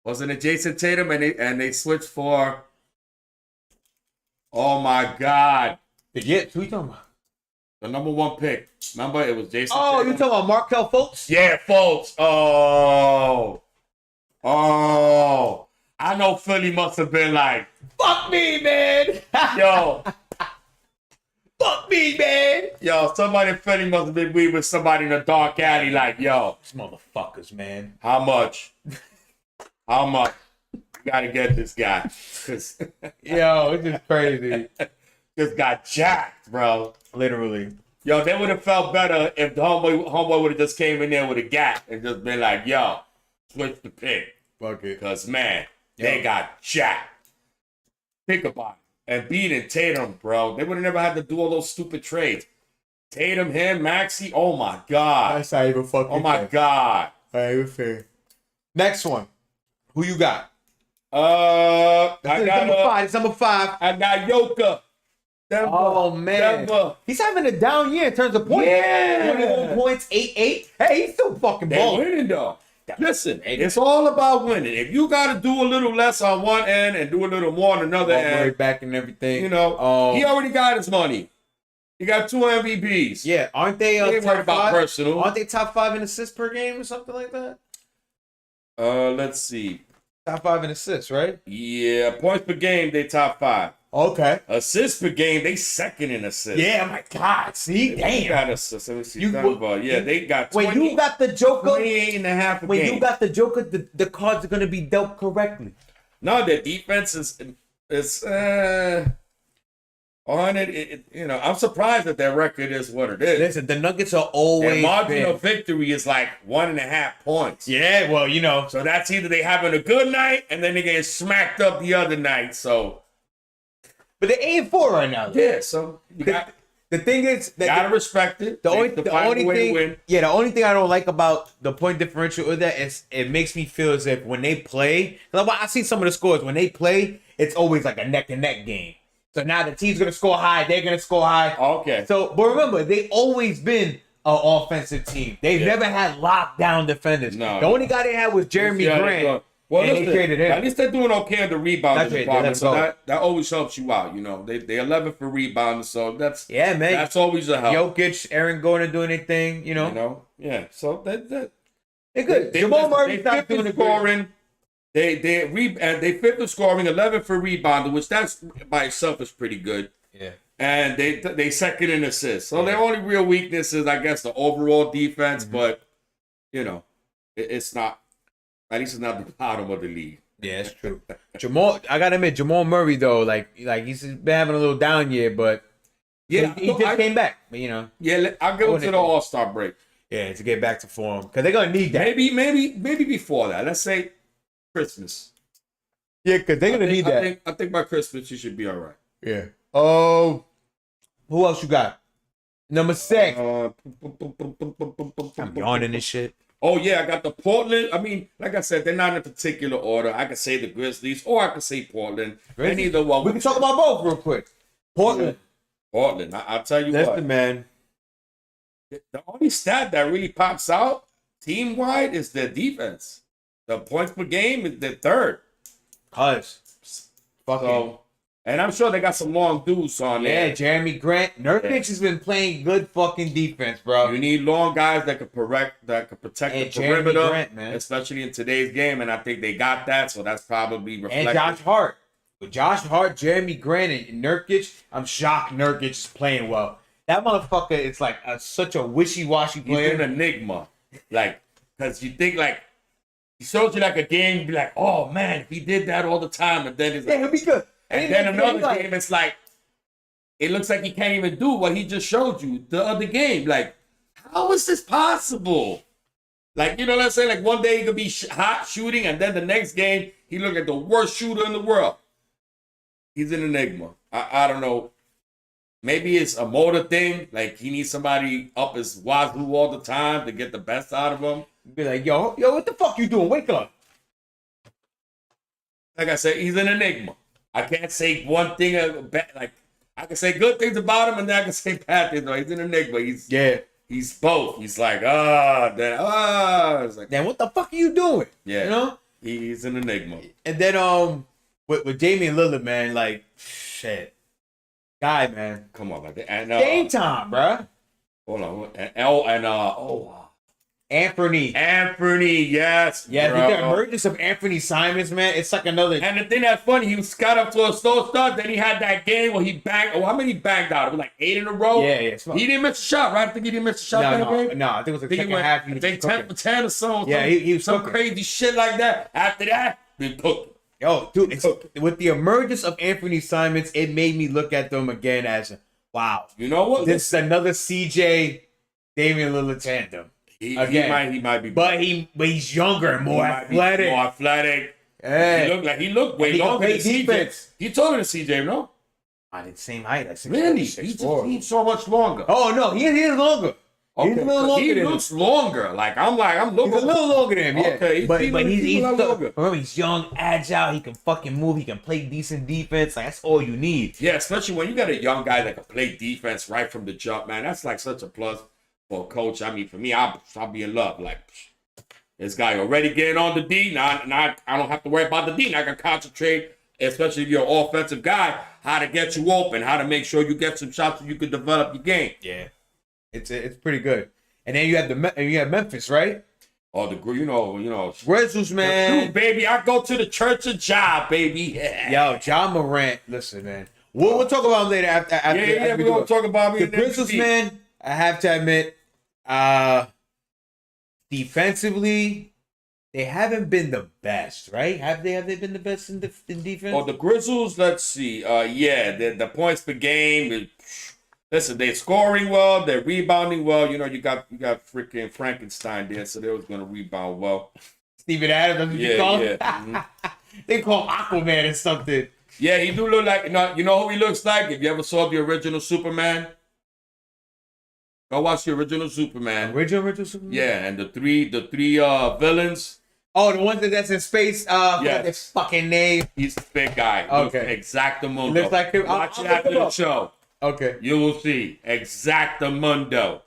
Wasn't it Jason Tatum and they switched for oh my God. The yips? Who you talking about? The number 1 pick. Remember, it was Jason. Oh, Tatum. you talking about Markelle Fultz? Yeah, folks. Oh. I know Philly must have been like, Fuck me, man. yo. Fuck me, man. Yo, somebody in Philly must have been weird with somebody in a dark alley like, yo. These motherfuckers, man. How much? How much? You gotta get this guy. Cause Yo, it's just crazy. this guy jacked, bro. Literally. Yo, they would have felt better if the homeboy would have just came in there with a gap and just been like, yo, switch the pick. Fuck it. Because, man, they got jacked. Think about it. And beating Tatum, bro. They would have never had to do all those stupid trades. Tatum, him, Maxey. Oh, my God. That's not even fucking Oh, my fair. God. Not even fair. Next one. Who you got? I It's got number 5. It's number 5. I got Yoka. Denver. Oh, man. Denver. He's having a down year in terms of points. Yeah. 21 points, 8-8. Hey, he's still fucking They're balling. winning, though. Listen, it's all about winning. If you got to do a little less on one end and do a little more on another end, back and everything. you know, he already got his money. He got 2 MVPs. Yeah, aren't they He ain't top worried about 5? personal. Aren't they top 5 in assists per game or something like that? Let's see. Top 5 in assists, right? Yeah, points per game, they top 5. Okay. Assists per game, they second in assists. Yeah, my God. See? They Damn. got assists. Let me see. You- Denver. Yeah, they got 20, When you got the Joker, 28 and a half a when game. you got the Joker, the cards are going to be dealt correctly. No, their defense is on it. You know, I'm surprised that their record is what it is. Listen, the Nuggets are Their always margin been. of victory is like 1.5 points. Yeah, well, you know. So that's either they having a good night and then they get smacked up the other night. So But they're 8-4 right now. though. yeah, so you The thing is, that gotta respect it. the They only, have to the find a only way to thing, win. yeah, the only thing I don't like about the point differential is that it makes me feel as if when they play, cause I see some of the scores when they play, it's always like a neck and neck game. So now the team's gonna score high, they're gonna score high. Okay. So, but remember, they always been an offensive team. They've never had lockdown defenders. No. The only guy they had was Jeremy Yeah, Grant. well, and listen, they traded him. at least they're doing okay in the rebounding That's right, they let department. him So go. that always helps you out. You know, they're 11 for rebounding, so that's Yeah, man. that's always a help. Jokic, Aaron Gordon doing anything, you know. Yeah. So that They're good. They Jamal fifth Murray's in not doing a good. scoring. They fifth in scoring, 11 for rebounding, which that's by itself is pretty good. Yeah. And they second in assists. So their only real weakness is, I guess, the overall defense. Mm-hmm. But you know, it's not. At least it's not the bottom of the league. Yeah, it's true. I gotta admit, Jamal Murray though, like he's been having a little down year, but Yeah, he just came back. But you know, Yeah, I'll go to the All-Star break. yeah, to get back to form because they're gonna need that. Maybe before that. Let's say Christmas. Yeah, because they're gonna need that. I think by Christmas you should be all right. Yeah. Oh, who else you got? Number 6. I'm yawning this shit. Oh yeah, I got the Portland. I mean, like I said, they're not in a particular order. I could say the Grizzlies, or I could say Portland. Grizzlies? Any either one. We can talk about both real quick. Portland. Portland. I'll tell you Listen, what. man. The only stat that really pops out team wide is their defense. The points per game is their third. Cuz. Fucking. So, and I'm sure they got some long dudes on there. Yeah, Jeremy Grant. Nurkic has been playing good fucking defense, bro. You need long guys that could protect And the Jeremy perimeter, Grant, man. especially in today's game. And I think they got that, so that's probably reflected. And Josh Hart. With Josh Hart, Jeremy Grant, and Nurkic, I'm shocked Nurkic is playing well. That motherfucker is like such a wishy-washy He's player. an enigma, like, because you think like he shows you like a game, you be like, oh man, if he did that all the time, and then it's Yeah, like, he'll be good. and then another game, it's like it looks like he can't even do what he just showed you the other game. Like, how is this possible? Like, you know what I'm saying? Like one day he could be hot shooting, and then the next game he look like the worst shooter in the world. He's an enigma. I don't know. Maybe it's a motor thing. Like he needs somebody up his wazoo all the time to get the best out of him. Be like, yo, what the fuck you doing? Wake up. Like I said, he's an enigma. I can't say one thing like I can say good things about him, and then I can say bad things. No, he's an enigma. He's both. He's like It's like, Then what the fuck are you doing? yeah, You know? he's an enigma. And then with Damian Lillard, man, like shit. guy, man. Come on, man. And Game time, bro. hold on. And Anthony. Yes. Yeah, bro. the emergence of Anthony Simons, man, it's like another. And the thing that's funny, he got up to a slow start. Then he had that game where he banged. Oh, how many banged out? It was like 8 in a row. Yeah. He didn't miss a shot, right? I think he didn't miss a shot that game. No, I think it was the second half. I think 10 for 10 or something. Yeah, he was some cooking. crazy shit like that. After that, been cooking. Yo, dude, with the emergence of Anthony Simons, it made me look at them again as, wow. You know what? This is another CJ Damian Lillard tandem. He might be. But he's younger and more athletic. More athletic. Hey. He looked way longer than CJ. He taller than CJ, no? On the same height. That's Really? He's so much longer. Oh no, he is longer. Okay. He's a little longer. He than looks longer. I'm looking. He's a little longer than him, yeah. Okay, but he's longer. remember, he's young, agile. He can fucking move. He can play decent defense. Like, that's all you need. Yeah, especially when you got a young guy that can play defense right from the jump, man. That's like such a plus for a coach. I mean, for me, I'll be in love. Like, this guy already getting on the D. Now I don't have to worry about the D. Now I can concentrate, especially if you're an offensive guy, how to get you open, how to make sure you get some shots so you can develop your game. Yeah. It's pretty good, and then you have Memphis, right? Oh, you know, Grizzlies, man, dude, baby. I go to the Church of Ja, baby. Yeah. Yo, Ja Morant. Listen, man. We'll talk about him later. After We're gonna talk about the Grizzlies, man. I have to admit, defensively, they haven't been the best, right? Have they been the best in defense? Oh, the Grizzlies. Let's see. The points per game. Listen, they're scoring well, they're rebounding well. You know, you got freaking Frankenstein there, so they was gonna rebound well. Steven Adams, that's what you call him? Mm-hmm. They call him Aquaman or something. Yeah, he do look like, you know who he looks like? If you ever saw the original Superman, go watch the original Superman. Original Superman? Yeah, and the three villains. Oh, the one that's in space. Yeah, his fucking name. He's the big guy. Okay, Exactamundo. Looks like him. Watch it after the show. Okay. You will see. Exactamundo.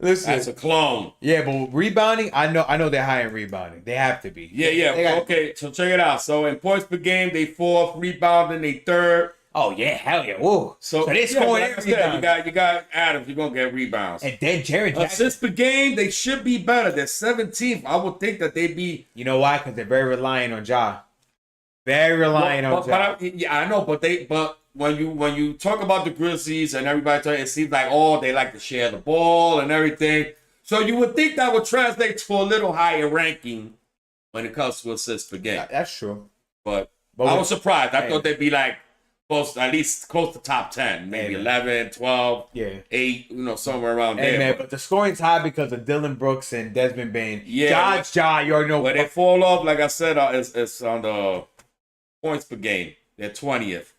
Listen. That's a clone. Yeah, but rebounding, I know they're high in rebounding. They have to be. Yeah. Okay, so check it out. So in points per game, they fourth, rebounding, they third. Oh yeah, hell yeah. Whoa. So they're scoring every time. You got Adams, you're gonna get rebounds. And then Jared Jackson. Assists per game, they should be better. They're 17th. I would think that they'd be. You know why? Because they're very reliant on Ja. Very reliant on Ja. I know, but when you talk about the Grizzlies and everybody, it seems like they like to share the ball and everything. So you would think that would translate to a little higher ranking when it comes to assists per game. That's true. But I was surprised. I thought they'd be like at least close to top 10, maybe 11, 12, 8, somewhere around there. Man, but the scoring's high because of Dylan Brooks and Desmond Bain. Yeah, Ja, you already know. But they fall off, like I said, it's on the points per game. They're 20th.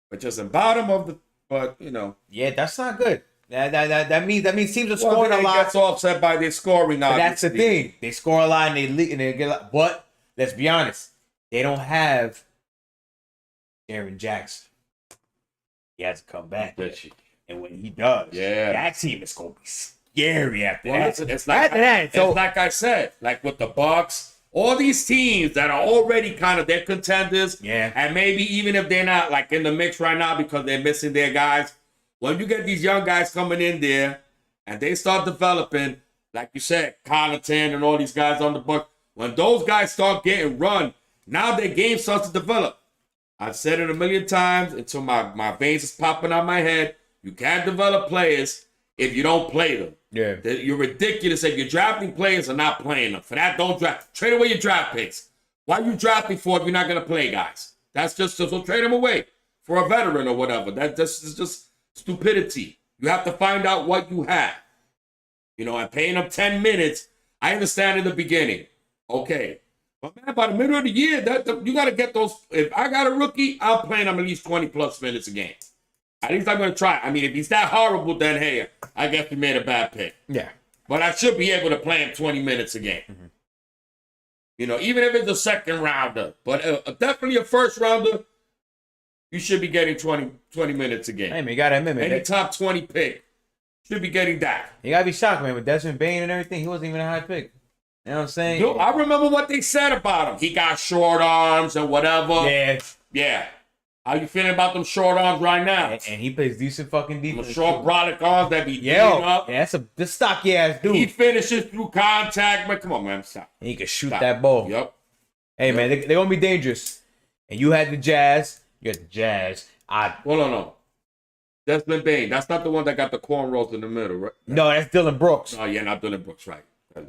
But just in bottom of the, Yeah, that's not good. That means teams are scoring a lot. It gets offset by their scoring now. But that's the thing. They score a lot and they get a lot. But let's be honest, they don't have Aaron Jackson. He has to come back. And when he does, that team is going to be scary after that. It's like I said, like with the Bucks, all these teams that are already kind of, they're contenders. Yeah. And maybe even if they're not like in the mix right now because they're missing their guys, when you get these young guys coming in there and they start developing, like you said, Connaughton and all these guys on the Bucks, when those guys start getting run, now their game starts to develop. I've said it a million times until my veins is popping out my head. You can't develop players if you don't play them. Yeah. You're ridiculous if you're drafting players and not playing them. For that, don't draft. Trade away your draft picks. Why are you drafting for if you're not going to play guys? That's just so trade them away for a veteran or whatever. This is just stupidity. You have to find out what you have. And paying them 10 minutes, I understand in the beginning. Okay. But man, by the middle of the year, you got to get those. If I got a rookie, I'm playing him at least 20 plus minutes a game. At least I'm going to try. I mean, if he's that horrible, then hey, I guess we made a bad pick. Yeah. But I should be able to play him 20 minutes a game. Mm-hmm. Even if it's a second rounder. But definitely a first rounder, you should be getting 20 minutes a game. Hey, man, you got to admit, man. Any top 20 pick should be getting that. You got to be shocked, man. With Desmond Bain and everything, he wasn't even a high pick. You know what I'm saying? Dude, I remember what they said about him. He got short arms and whatever. Yeah. Yeah. How you feeling about them short arms right now? And he plays decent fucking Them defense. short brolic arms that be beating up. Yeah, that's this stocky ass dude. He finishes through contact, man. Come on, man. Stop. And he can shoot Stop. that ball. Yep. Hey, man, they're going to be dangerous. And you had the Jazz. You had the Jazz. Hold on, no. Desmond Bain. That's not the one that got the cornrows in the middle, right? No, that's Dylan Brooks. Oh, yeah, not Dylan Brooks, right.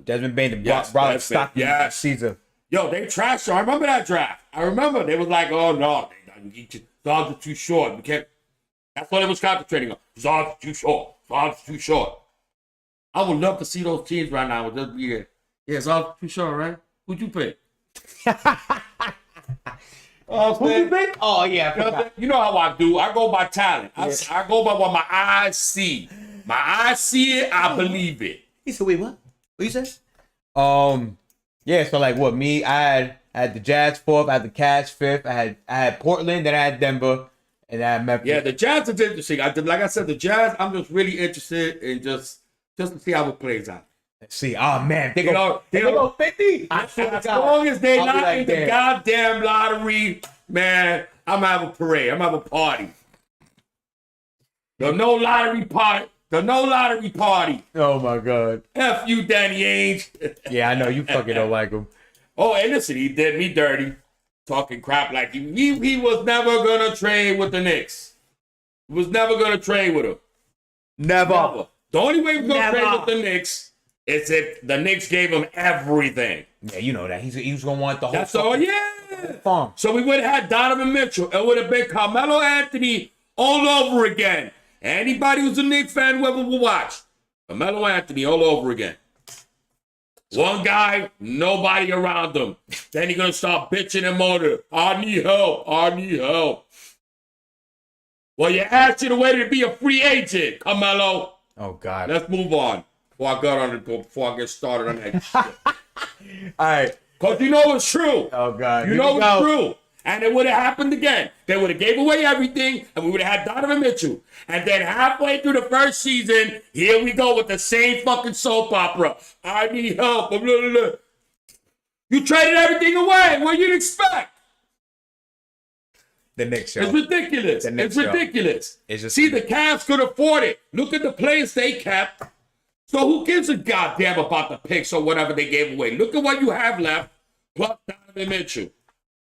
Desmond Bain, the Yes, brolic Desmond. stocky Yes. Caesar. Yo, they trashed her. I remember that draft. I remember they was like, oh, no. Dogs are too short. We can't. That's what it was concentrating on. Dogs are too short. Dogs are too short. I would love to see those teams right now. Just be here. Yeah, Dogs are too short, right? Who'd you pick? Who'd you pick? Oh, yeah, I forgot. You know how I do. I go by talent. I go by what my eyes see. My eyes see it, I believe it. He said, wait, what? What you say? Yeah, so like what, me, I had the Jazz 4th, I had the Cavs 5th, I had Portland, then I had Denver, and I had Memphis. Yeah, the Jazz is interesting. Like I said, the Jazz, I'm just really interested in just to see how it plays out. Let's see. Oh man, they You go know, 50. As long as they're I'll be not like, in the damn. goddamn lottery, man, I'm gonna have a parade. I'm gonna have a party. The no lottery party. The no lottery party. Oh my god. F you, Danny Ainge. Yeah, I know you fucking don't like him. Oh, and listen, he did me dirty. Talking crap like he was never gonna trade with the Knicks. He was never gonna trade with him. Never. The only way he was gonna Never. trade with the Knicks is if the Knicks gave him everything. Yeah, you know that. He was gonna want the whole That's all, yeah. farm. So we would have had Donovan Mitchell. It would have been Carmelo Anthony all over again. Anybody who's a Knicks fan, whoever will watch. Carmelo Anthony all over again. One guy, nobody around him. Then he's going to start bitching and moaning. I need help. I need help. Well, you asked you the way to be a free agent, Carmelo. Oh god. Let's move on before I get started on that shit. All right. Because you know it's true. Oh god. You know it's true. And it would have happened again. They would have gave away everything, and we would have had Donovan Mitchell. And then halfway through the first season, here we go with the same fucking soap opera. I need help. Blah, blah, blah. You traded everything away. What you'd expect? The Knicks show. It's ridiculous. The Knicks It's show. ridiculous. It's just- See, the Cavs could afford it. Look at the players they kept. So who gives a goddamn about the picks or whatever they gave away? Look at what you have left, plus Donovan Mitchell.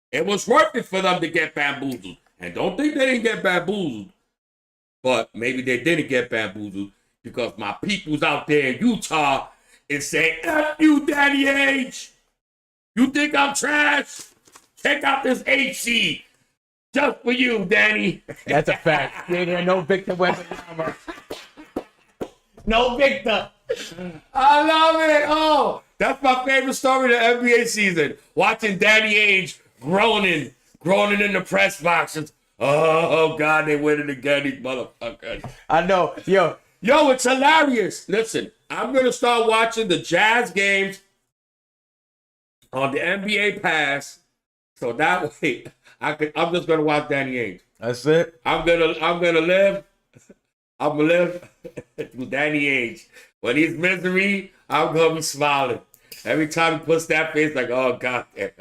It was worth it for them to get bamboozled. And don't think they didn't get bamboozled. But maybe they didn't get bamboozled because my people's out there in Utah is saying, F you, Danny Ainge. You think I'm trash? Check out this HC. Just for you, Danny. That's a fact. Yeah, no Victor Wembanyama. No Victor. I love it. Oh, that's my favorite story of the NBA season. Watching Danny Ainge groaning in the press boxes. Oh, God, they win it again, these motherfuckers. I know. Yo, it's hilarious. Listen, I'm going to start watching the Jazz games on the NBA Pass. So that way, I'm just going to watch Danny Ainge. that's it. I'm gonna live through Danny Ainge. When he's misery, I'm gonna be smiling. Every time he puts that face, like, oh god damn.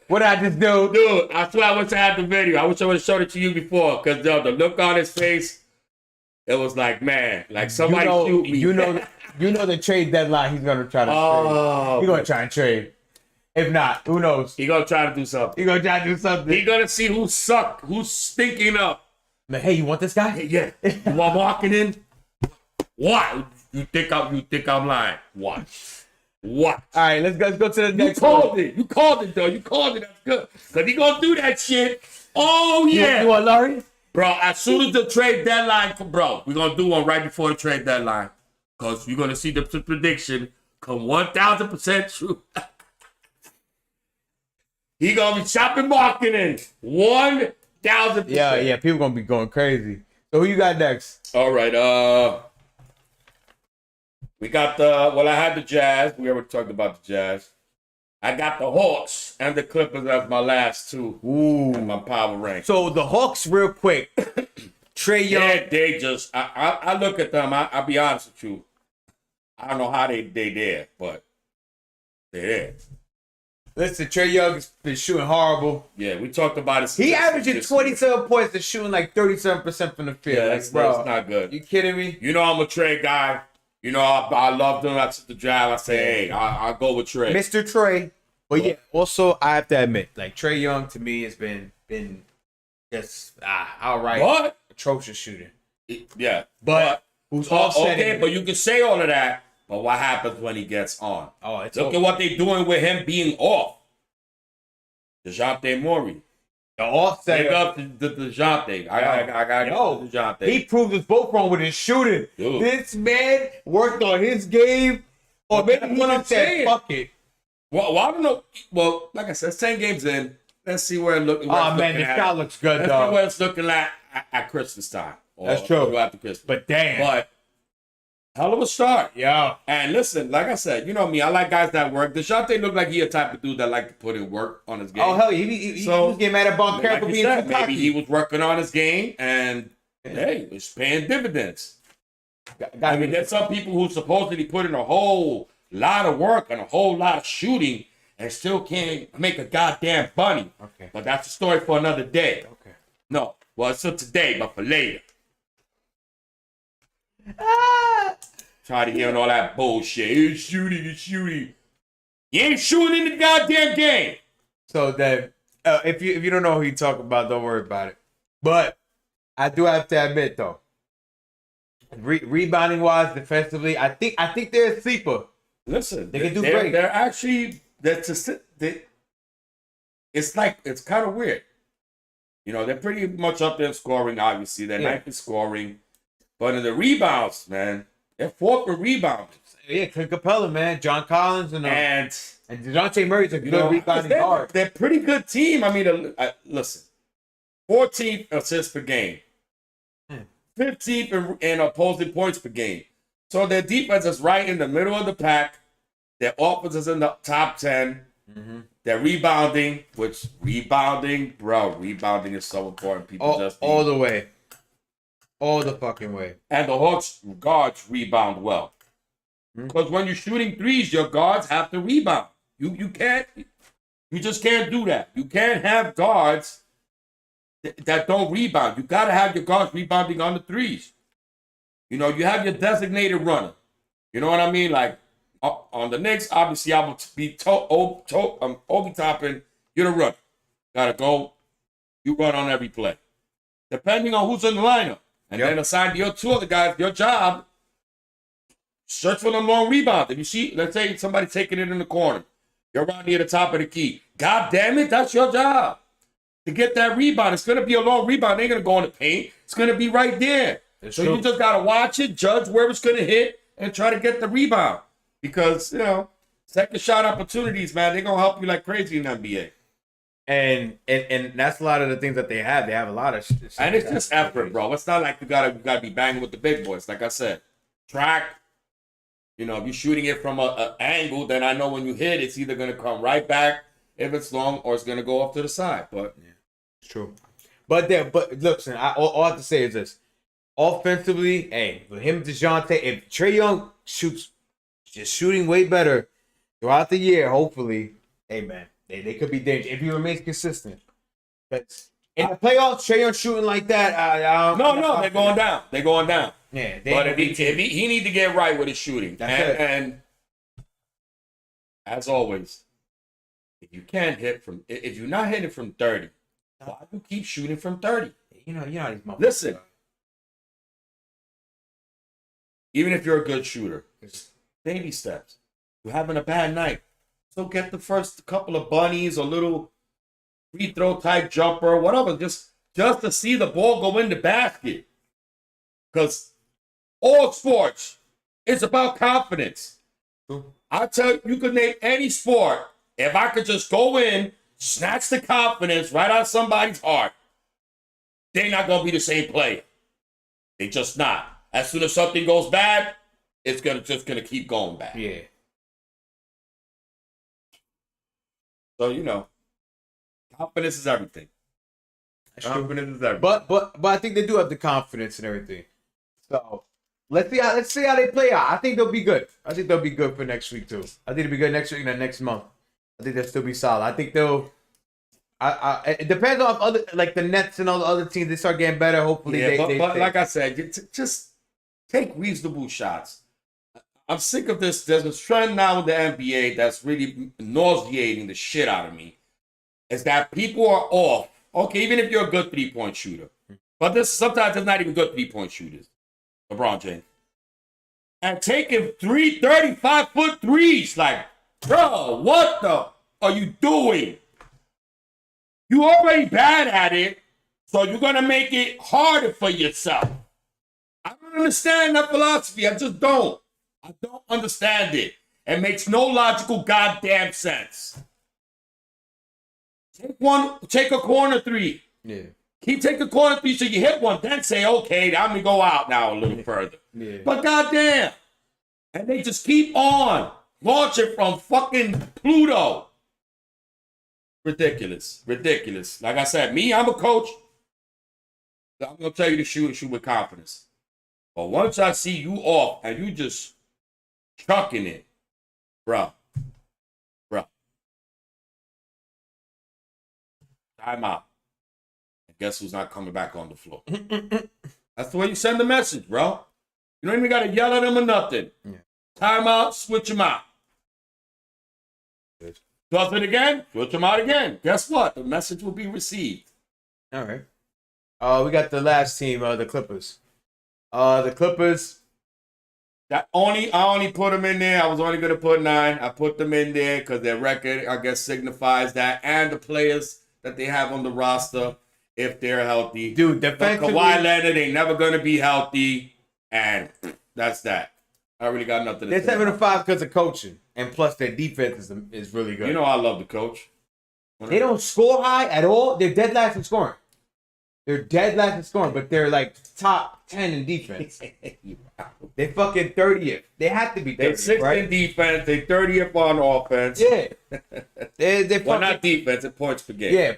What did I just do? Dude, I swear I wish I had the video. I wish I would have showed it to you before. Cause the look on his face, it was like, man, like somebody shoot me. You know the trade deadline he's gonna try to trade. He's gonna try and trade. If not, who knows? He gonna try to do something. He's gonna try to do something. He gonna see who's stinking up. Man, hey, you want this guy? Yeah. You want marketing? What? You think I'm lying? What? All right, let's go to the next You one. called it, though. You called it. That's good. Because he going to do that shit. Oh, yeah. You want Laurie? Bro, as soon as the trade deadline, bro, we're going to do one right before the trade deadline. Because you're going to see the prediction come 1,000% true. He going to be shopping marketing. 1,000%. Yeah, people gonna be going crazy. So who you got next? All right, we got I had the Jazz. We already talked about the Jazz. I got the Hawks and the Clippers as my last two. Ooh. In my power rank. So the Hawks, real quick. Trae Young. Yeah, they just, I look at them, I'll be honest with you. I don't know how they there, but they're there. Listen, Trae Young has been shooting horrible. Yeah, we talked about it. He averaging 27 points and shooting like 37% from the field. Yeah, Like, bro, that's not good. You kidding me? You know I'm a Trae guy. You know I loved him after the draft. I say, hey, I'll go with Trae. Mr. Trae. But yeah, also I have to admit, like Trae Young to me has been just outright What? atrocious shooting. Yeah, But who's offsetting? Okay, but you can say all of that. But what happens when he gets on? Oh, it's Look over. at what they're doing with him being off. DeJounte Murray. The offset. Big up the DeJounte. I got DeJounte. He proved us both wrong with his shooting. Dude. This man worked on his game. Or maybe That's he what I'm just said, saying. fuck it. Well, I don't know. Well, like I said, it's 10 games in. Let's see where it looks. Oh, man, the shot looks good, Let's though. see where it's looking like at Christmas time. That's true. Or after Christmas. But damn. But hell of a start. Yo. And listen, like I said, you know me, I like guys that work. DeJounte looked like he a type of dude that like to put in work on his game. Oh, hell yeah. He was getting mad at Bon like for you being said, too maybe cocky. he was working on his game, and hey, it's paying dividends. I mean, there's some people who supposedly put in a whole lot of work and a whole lot of shooting and still can't make a goddamn bunny. Okay. But that's a story for another day. Okay. No, well, it's for today, but for later. Try to hear all that bullshit. It's shooting. You ain't shooting in the goddamn game. So then, if you don't know who you talk about, don't worry about it. But I do have to admit though, rebounding wise, defensively, I think they're a sleeper. Listen, They can do great. They're actually it's kind of weird. You know, they're pretty much up there in scoring. Obviously, they're ninth in scoring, but in the rebounds, man, they're fourth in rebounds. Yeah, Clint Capella, man, John Collins, and DeJounte Murray's a good rebounding guard. They're a pretty good team. I mean, listen, 14th assists per game, 15th in opposing points per game. So their defense is right in the middle of the pack. Their offense is in the top 10. Mm-hmm. They're rebounding, rebounding is so important. People all the way. All the fucking way. And the Hawks guards rebound well. Because when you're shooting threes, your guards have to rebound. You just can't do that. You can't have guards that don't rebound. You got to have your guards rebounding on the threes. You know, you have your designated runner. You know what I mean? Like, on the Knicks, obviously, I will be Obi Toppin. You're the runner. Got to go. You run on every play. Depending on who's in the lineup. And then assign to your two other guys, your job, search for them long rebounds. If you see, let's say somebody taking it in the corner. You're around near the top of the key. God damn it, that's your job. To get that rebound. It's going to be a long rebound. They ain't going to go in the paint. It's going to be right there. So you just got to watch it, judge where it's going to hit, and try to get the rebound. Because, you know, second shot opportunities, man, they're going to help you like crazy in the NBA. And that's a lot of the things that they have. They have a lot of shit. And it's just effort, bro. It's not like you gotta be banging with the big boys. Like I said, track. You know, if you're shooting it from an angle, then I know when you hit, it's either gonna come right back if it's long, or it's gonna go off to the side. But yeah, it's true. But listen, all I have to say is this: offensively, hey, with him, DeJounte, if Trae Young shooting way better throughout the year, hopefully, hey man. They could be dangerous if he remains consistent. But in the playoffs, Trae Young shooting like that. No, they're going down. They're going down. Yeah, but if he need to get right with his shooting, and as always, if you're not hitting from 30, why do you keep shooting from 30? You know these motherfuckers. Listen, even if you're a good shooter, it's baby steps. You're having a bad night. So get the first couple of bunnies, a little free throw type jumper, whatever, just to see the ball go in the basket. Because all sports, it's about confidence. I tell you, you could name any sport. If I could just go in, snatch the confidence right out of somebody's heart, they're not going to be the same player. They just not. As soon as something goes bad, it's just going to keep going bad. Yeah. So, you know, confidence is everything. Confidence is everything. But I think they do have the confidence and everything. So let's see how they play out. I think they'll be good. I think they'll be good for next week too. I think they'll be good next week and next month. I think they'll still be solid. I think they'll. It depends on other like the Nets and all the other teams. They start getting better. Hopefully, but like I said, just take reasonable shots. I'm sick of this. There's a trend now in the NBA that's really nauseating the shit out of me. Is that people are off. Okay, even if you're a good 3-point shooter, but this sometimes it's not even good 3-point shooters. LeBron James. And taking 35-foot threes. Like, bro, what the are you doing? You already bad at it, so you're going to make it harder for yourself. I don't understand that philosophy. I just don't. I don't understand it. It makes no logical goddamn sense. Take a corner three. Yeah. Keep taking a corner three so you hit one, then say, okay, I'm going to go out now a little further. Yeah. But goddamn. And they just keep on launching from fucking Pluto. Ridiculous. Ridiculous. Like I said, I'm a coach. I'm going to tell you to shoot with confidence. But once I see you off and you just chucking it, bro. Time out. And guess who's not coming back on the floor? That's the way you send the message, bro. You don't even got to yell at them or nothing. Yeah. Time out, switch them out. Good. Does it again, switch them out again. Guess what? The message will be received. All right. We got the last team, the Clippers. The Clippers. I only put them in there. I was only going to put 9. I put them in there because their record, I guess, signifies that. And the players that they have on the roster, if they're healthy. Dude, defensively. Kawhi Leonard ain't never going to be healthy. And that's that. I really got nothing to say. They're 7-5 because of coaching. And plus, their defense is really good. You know I love the coach. They don't score high at all. They're dead last in scoring. But they're like top 10 in defense. They fucking 30th. They have to be 30th, They're 6th right? in defense. They 30th on offense. Yeah. They're well, not defense. It's points per game. Yeah.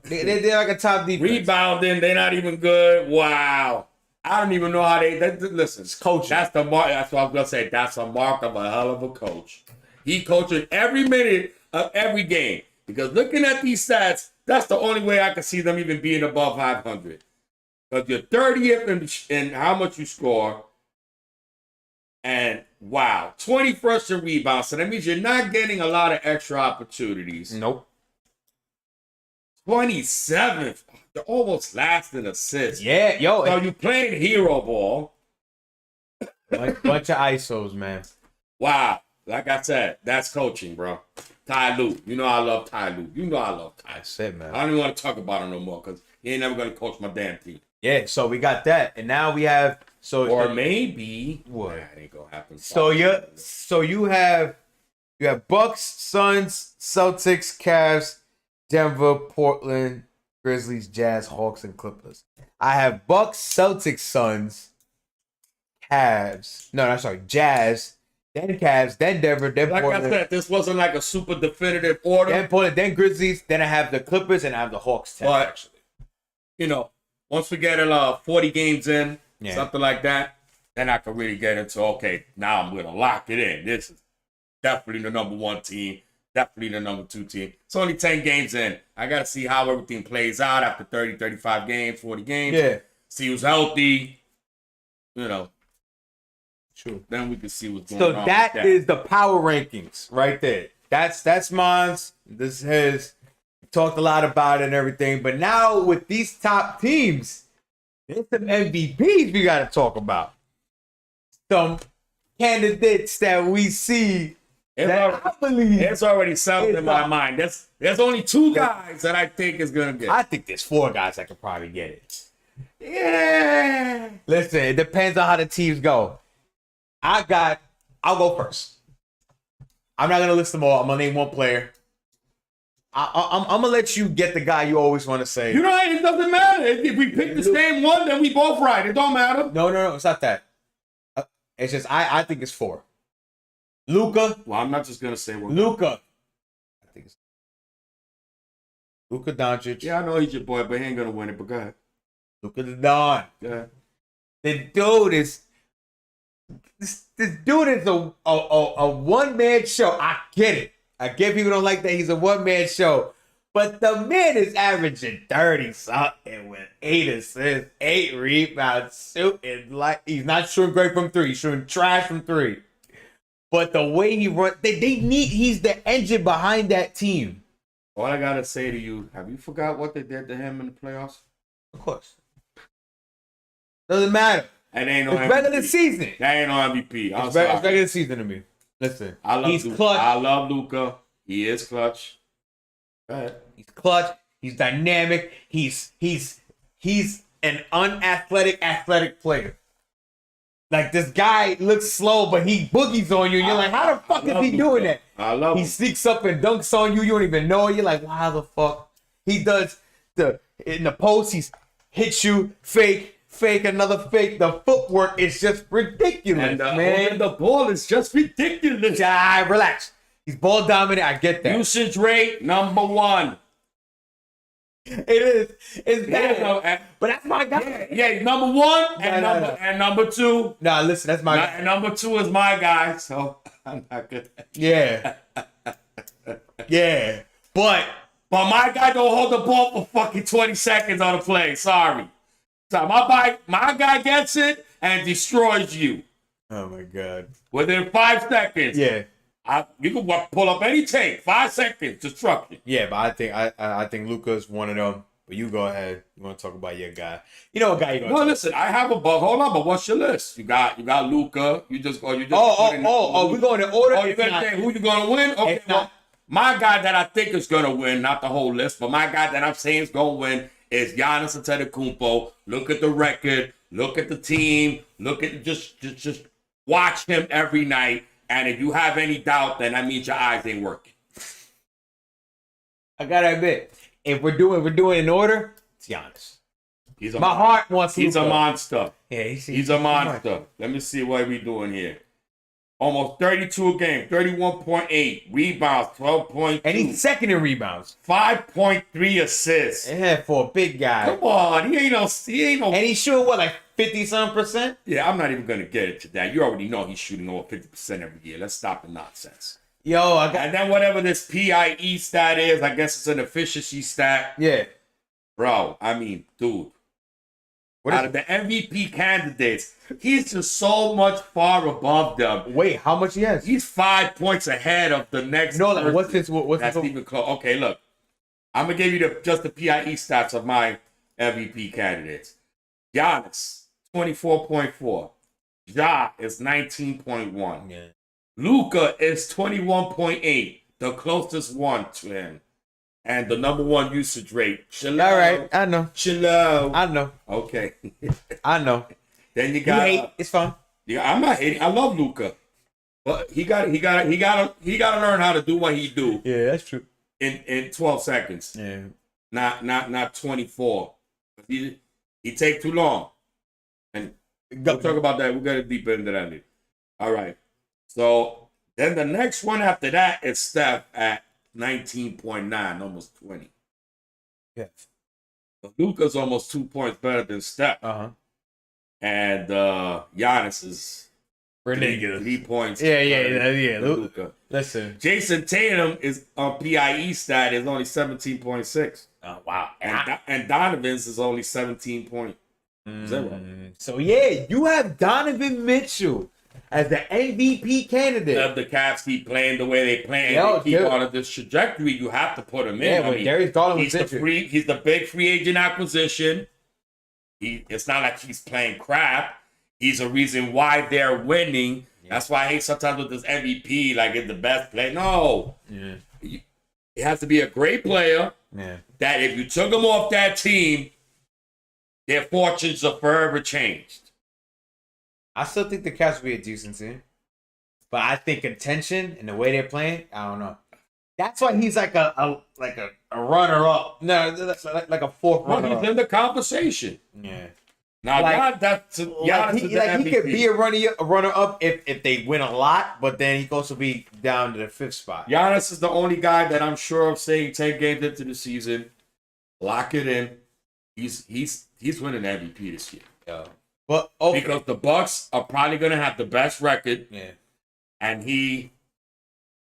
They're like a top defense. Rebounding, they're not even good. Wow. I don't even know how listen. It's coaching. That's the mark. That's what I was gonna say. That's a mark of a hell of a coach. He coaches every minute of every game. Because looking at these stats, that's the only way I can see them even being above 500. Because you're 30th in how much you score. And wow, 21st in rebounds. So that means you're not getting a lot of extra opportunities. Nope. 27th. They're almost last in assists. Yeah, yo. So you playing hero ball. Bunch of ISOs, man. Wow. Like I said, that's coaching, bro. Ty Lue. You know I love Ty Lue. That's it, man. I don't even want to talk about him no more because he ain't never going to coach my damn team. Yeah, so we got that. And now we have... Or maybe... What? That ain't going to happen. So you have Bucks, Suns, Celtics, Cavs, Denver, Portland, Grizzlies, Jazz, Hawks, and Clippers. I have Bucks, Celtics, Suns, Cavs. No, sorry, Jazz, then Cavs, then Denver, then like Portland. Like I said, this wasn't like a super definitive order. Then Portland, then Grizzlies, then I have the Clippers, and I have the Hawks 10, but, actually. You know, once we get 40 games in, something like that, then I can really get into, okay, now I'm going to lock it in. This is definitely the number 1 team. Definitely the number 2 team. It's only 10 games in. I got to see how everything plays out after 30, 35 games, 40 games. Yeah. See who's healthy. You know. True. Then we can see what's going on. So that is the power rankings right there. That's mine. This is his. We talked a lot about it and everything. But now with these top teams, there's some MVPs we got to talk about. Some candidates that we see. It's already settled in my mind. There's only 2 guys that I think is gonna get it. I think there's 4 guys that could probably get it. Yeah. Listen, it depends on how the teams go. I'll go first. I'm not gonna list them all. I'm gonna name one player. I'm gonna let you get the guy you always want to say. You know, it doesn't matter. If we pick the same one, then we both right. It don't matter. No, it's not that. It's just I think it's 4. Luka. Well, I'm not just gonna say one. Luka. I think it's Luka Doncic. Yeah, I know he's your boy, but he ain't gonna win it. But go ahead. Luka the Don. Yeah. The dude is this dude is a one-man show. I get it. I get people don't like that he's a one-man show. But the man is averaging 30-something with 8 assists, 8 rebounds, shooting like he's not shooting great from 3, he's shooting trash from 3. But the way he runs, he's the engine behind that team. All I gotta say to you, have you forgot what they did to him in the playoffs? Of course. Doesn't matter. That ain't no it's MVP. regular season. That ain't no MVP. It's regular season to me. Listen, he's clutch. I love Luka. He is clutch. Go ahead. He's clutch. He's dynamic. He's an unathletic, athletic player. Like, this guy looks slow, but he boogies on you. And you're like, how the fuck is he doing that? I love him. He sneaks up and dunks on you. You don't even know it. You're like, well, how the fuck? He does in the post, he hits you, fake, another fake. The footwork is just ridiculous, and man. The ball is just ridiculous. Relax. He's ball dominant. I get that. Usage rate, number 1. It is. It's bad. But that's my guy. Yeah, number 1 and number 2. Nah, listen, that's my guy. And number 2 is my guy, so I'm not good. Yeah. Yeah. But my guy don't hold the ball for fucking 20 seconds on a play. Sorry. So my guy gets it and destroys you. Oh my God. Within 5 seconds. Yeah. You can pull up any tape. 5 seconds, destruction. Yeah, but I think Luka's one of them. But you go ahead. You want to talk about your guy? You know what guy you No, listen. I have a bug. Hold on, but what's your list? You got Luka. You just we going in order. Oh, you gonna say who you gonna win? Okay, well, my guy that I think is gonna win, not the whole list, but my guy that I'm saying is gonna win is Giannis Antetokounmpo. Look at the record. Look at the team. Look at just watch him every night. And if you have any doubt, then that means your eyes ain't working. I gotta admit, if we're doing in order, it's Giannis. My heart wants Luka. He's a monster. Yeah, he's a monster. Let me see what we doing here. Almost 32 a game, 31.8 rebounds, 12.2. And he's second in rebounds. 5.3 assists. Yeah, for a big guy. Come on, he ain't no. And he's shooting what, like 50-some%? Yeah, I'm not even gonna get into that. You already know he's shooting over 50% every year. Let's stop the nonsense. And then whatever this PIE stat is, I guess it's an efficiency stat. Yeah. Bro, I mean, dude. Out of the MVP candidates, he's just so much far above them. Wait, how much he has? He's 5 points ahead of the next. No, like, what's his? That's even close. Okay, look, I'm gonna give you just the PIE stats of my MVP candidates. Giannis, 24.4. Ja is 19.1. Yeah. Luka is 21.8, the closest one to him. And the number 1 usage rate. All right, I know. I know. Okay. I know. Then you got. You hate. It's fun. Yeah, I'm not hating. I love Luka, but he got to learn how to do what he do. Yeah, that's true. In 12 seconds. Yeah. Not 24. He take too long. And we'll talk about that. We'll get deeper into that later. All right. So then the next one after that is Steph at 19.9, almost 20. Yeah. But Luka's almost 2 points better than Steph. Uh-huh. And Giannis is ridiculous. 3 points. Yeah. Luka. Listen. Jason Tatum is on PIE stat is only 17.6. Oh, wow. And Donovan's is only 17.0. So yeah, you have Donovan Mitchell as the MVP candidate. If the Cavs keep playing the way they play Yo, and they keep on this trajectory, you have to put him in. Yeah, when Darius Garland was injured. He's the big free agent acquisition. It's not like he's playing crap. He's a reason why they're winning. Yeah. That's why I hate sometimes with this MVP, like it's the best player. No. Yeah. It has to be a great player. Yeah. That if you took him off that team, their fortunes are forever changed. I still think the Cavs will be a decent team. But I think contention and the way they're playing, I don't know. That's why he's like a runner-up. No, that's like a fourth runner-up. He's in the conversation. Yeah. Now, he could be a runner-up if they win a lot, but then he could also be down to the 5th spot. Giannis is the only guy that I'm sure of saying 10 games into the season, lock it in. He's winning MVP this year. Yeah. But okay. Because the Bucks are probably gonna have the best record. Yeah. And he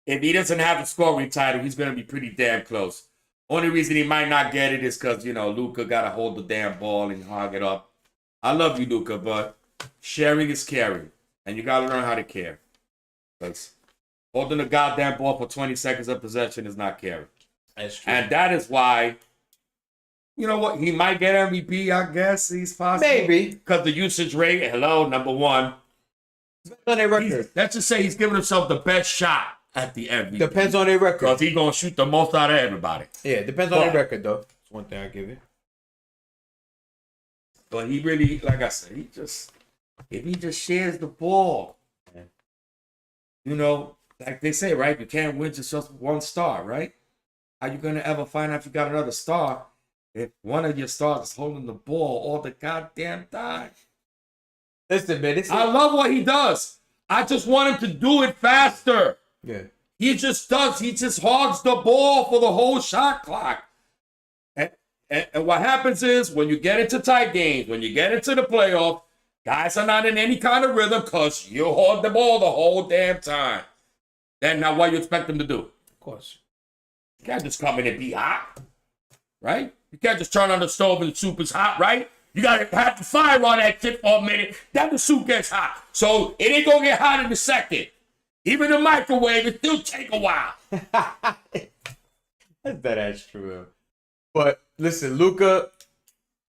if he doesn't have the scoring title, he's going to be pretty damn close. Only reason he might not get it is because, Luka got to hold the damn ball and hog it up. I love you, Luka, but sharing is caring. And you got to learn how to care. Because holding the goddamn ball for 20 seconds of possession is not caring. That's true. And that is why, you know what? He might get MVP, I guess. He's possible. Maybe. Because the usage rate, hello, number one. On their record. Let's just say he's giving himself the best shot at the MVP. Depends on their record. Because he's going to shoot the most out of everybody. Yeah, depends on their record, though. That's one thing I give it. But he really, like I said, if he just shares the ball, like they say, right? You can't win just one star, right? How you going to ever find out if you got another star if one of your stars is holding the ball all the goddamn time? Listen, man. I love what he does. I just want him to do it faster. Yeah. He just does. He just hogs the ball for the whole shot clock. And what happens is when you get into tight games, when you get into the playoff, guys are not in any kind of rhythm because you hog the ball the whole damn time. Then now what you expect them to do? Of course. You can't just come in and be hot, right? You can't just turn on the stove and the soup is hot, right? You got to have the fire on that shit for a minute. Then the soup gets hot. So it ain't going to get hot in a second. Even the microwave, it still take a while. That's true. But listen, Luka,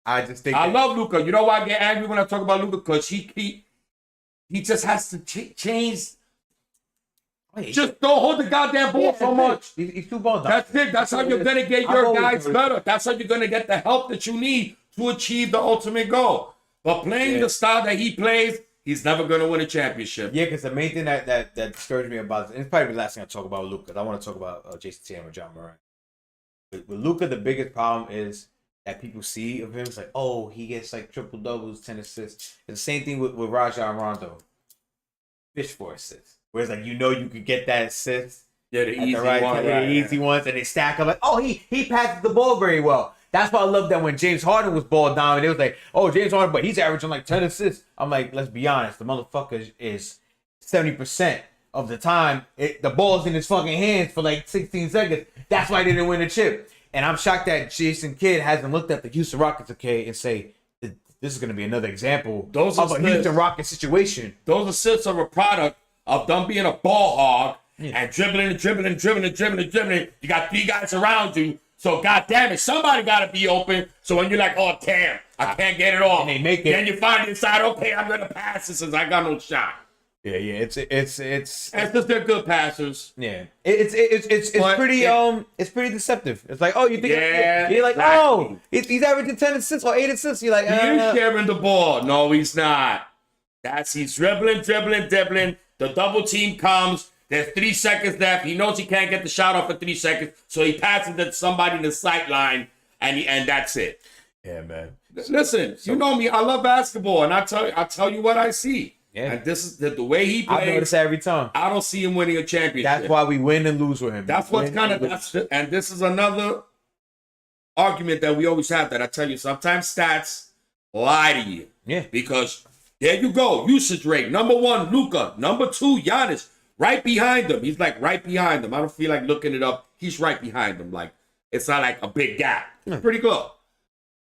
I just think I love Luka. You know why I get angry when I talk about Luka? Because he just has to change. Just don't hold the goddamn ball so much. He's too ball down. That's it. That's how you're going to get your guys better. That's how you're going to get the help that you need to achieve the ultimate goal. But playing the style that he plays, he's never going to win a championship. Yeah, because the main thing that discouraged me about it, and it's probably the last thing I talk about with Luka, because I want to talk about Jason Tatum or John Moran. With Luka, the biggest problem is that people see of him. It's like, oh, he gets like triple doubles, 10 assists. It's the same thing with Rajon Rondo. Fish for assists. Whereas like you could get that assist. Yeah, the easy ones, and they stack up like, oh, he passes the ball very well. That's why I love that when James Harden was ball down, and it was like, oh, James Harden, but he's averaging like 10 assists. I'm like, let's be honest, the motherfucker is 70% of the time, the ball's in his fucking hands for like 16 seconds. That's why they didn't win the chip. And I'm shocked that Jason Kidd hasn't looked at the Houston Rockets, and say, this is going to be another example of a Houston Rockets situation. Those assists are a product of them being a ball hog and dribbling. You got three guys around you. So, goddamn it, somebody got to be open. So when you're like, oh, damn, I can't get it off. And they make it. Then you find inside, okay, I'm going to pass this since I got no shot. Yeah, it's because they're good passers. Yeah, it's pretty deceptive. It's like, oh, you think you're like, exactly. oh, he's averaging 10 assists or 8 assists. You're like, He's sharing the ball. No, he's not. He's dribbling. The double team comes. There's 3 seconds left. He knows he can't get the shot off for 3 seconds, so he passes it to somebody in the sight line, and that's it. Yeah, man. Listen, you know me. I love basketball, and I tell you what I see. Yeah. And this is the way he plays. I notice that every time. I don't see him winning a championship. That's why we win and lose with him. That's what's kind of and this is another argument that we always have. That I tell you, sometimes stats lie to you. Yeah. Because there you go, usage rate number 1, Luka. Number 2, Giannis. Right behind him. He's like right behind him. I don't feel like looking it up. He's right behind him. Like it's not like a big gap. It's pretty close.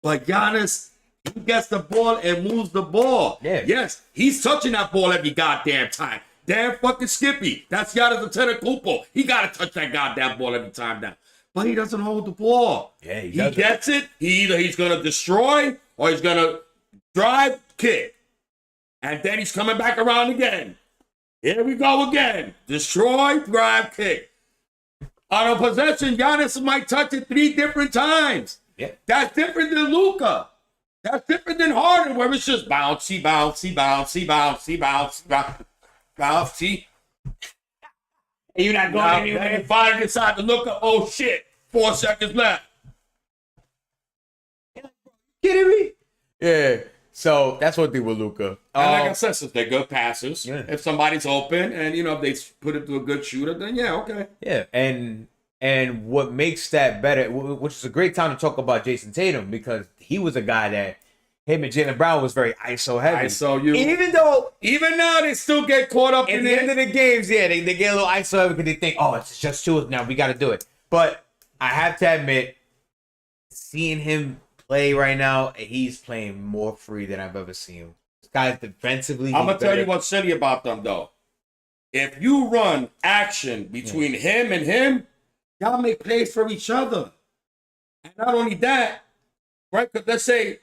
But Giannis, he gets the ball and moves the ball. Yeah. Yes, he's touching that ball every goddamn time. Damn fucking Skippy. That's Giannis Antetokounmpo. He got to touch that goddamn ball every time now. But he doesn't hold the ball. Yeah, he gets it. Either he's going to destroy or he's going to drive, kick. And then he's coming back around again. Here we go again. Destroy, drive, kick. On a possession, Giannis might touch it 3 different times. Yeah. That's different than Luka. That's different than Harden, where it's just bouncy. And you're not going anywhere. And you finally decide to look up, oh shit, 4 seconds left. Kidding me? Yeah. So that's what they with Luka. And like I said, since they're good passers, yeah. If somebody's open and if they put it to a good shooter, then yeah, okay. Yeah, and what makes that better, which is a great time to talk about Jason Tatum, because he was a guy that him and Jaylen Brown was very ISO heavy. ISO you. Even now they still get caught up at in the end of the games. Yeah, they get a little ISO heavy because they think, oh, it's just 2 now. We got to do it. But I have to admit, seeing him play right now, he's playing more free than I've ever seen him. This guy's defensively. I'm gonna tell you what's silly about them though. If you run action between him and him, y'all make plays for each other. And not only that, right? Because let's say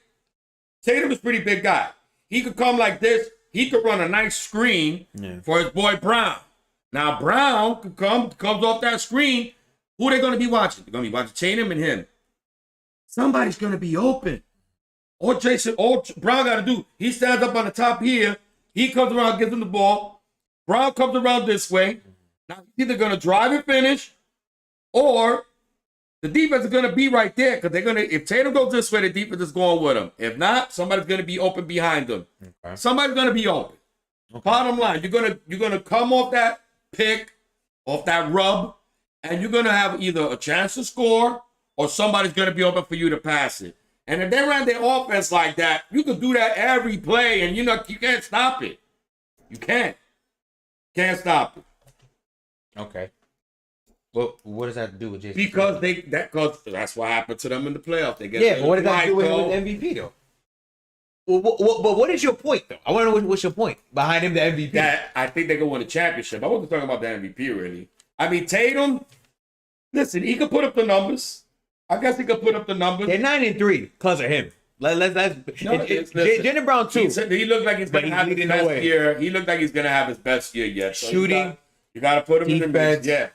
Tatum is a pretty big guy. He could come like this. He could run a nice screen for his boy Brown. Now Brown could comes off that screen. Who are they going to be watching? They're going to be watching Tatum and him. Somebody's going to be open. All Brown got to do, he stands up on the top here. He comes around, gives him the ball. Brown comes around this way. Now he's either going to drive and finish, or the defense is going to be right there because they're going to, if Tatum goes this way, the defense is going with him. If not, somebody's going to be open behind them. Okay. Somebody's going to be open. Okay. Bottom line, you're gonna come off that pick, off that rub, and you're going to have either a chance to score or somebody's going to be open for you to pass it. And if they ran their offense like that, you could do that every play, and you can't stop it. You can't. Can't stop it. Okay. Well, what does that have to do with Jason? Because that's what happened to them in the playoffs. They get but what does that have to do with MVP though? Well, what is your point though? I want to know what's your point behind him, the MVP. That I think they could win a championship. I wasn't talking about the MVP really. I mean Tatum. Listen, he could put up the numbers. I guess he could put up the numbers. They're 9-3 because of him. Jaylen Brown too. He looked like he's gonna have his best year. He looked like he's gonna have his best year yet. So shooting, you gotta put him defense. in the mix. Yeah.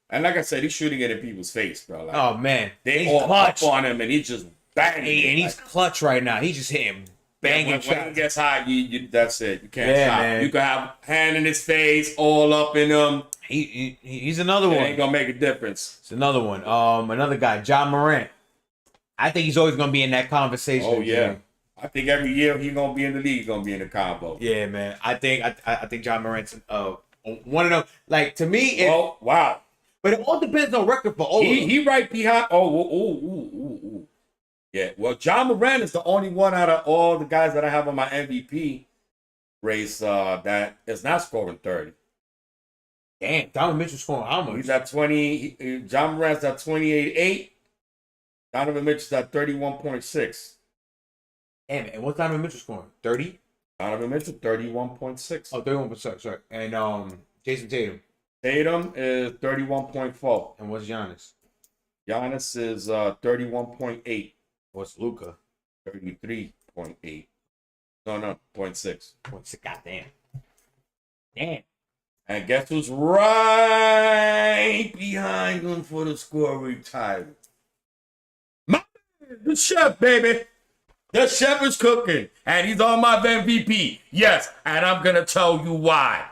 And like I said, he's shooting it in people's face, bro. Like, oh man, they all clutch up on him, and he's just banging. And he's clutch right now. He's just hitting banging. When he gets hot, that's it. You can't stop. Man. You can have hand in his face, all up in him. He's another one. Ain't gonna make a difference. It's another one. Another guy, John Morant. I think he's always gonna be in that conversation. Oh yeah. Man. I think every year he's gonna be in the league. He's gonna be in the combo. Yeah, man. I think John Morant's one of them. Like to me, wow. But it all depends on record for all of them. He right behind. Oh. Yeah. Well, John Morant is the only one out of all the guys that I have on my MVP race that is not scoring 30. Damn, Donovan Mitchell's scoring how much? He's at 20. John Morant's at 28.8. Donovan Mitchell's at 31.6. Damn, and what's Donovan Mitchell scoring? 30? Donovan Mitchell, 31.6. Oh, 31%, sorry. And Jason Tatum. Tatum is 31.4. And what's Giannis? Giannis is 31.8. What's Luka? 33.8. No, 0.6. 0.6, goddamn. Damn. And guess who's right behind him for the scoring title? The chef, baby. The chef is cooking, and he's on my MVP. Yes, and I'm going to tell you why.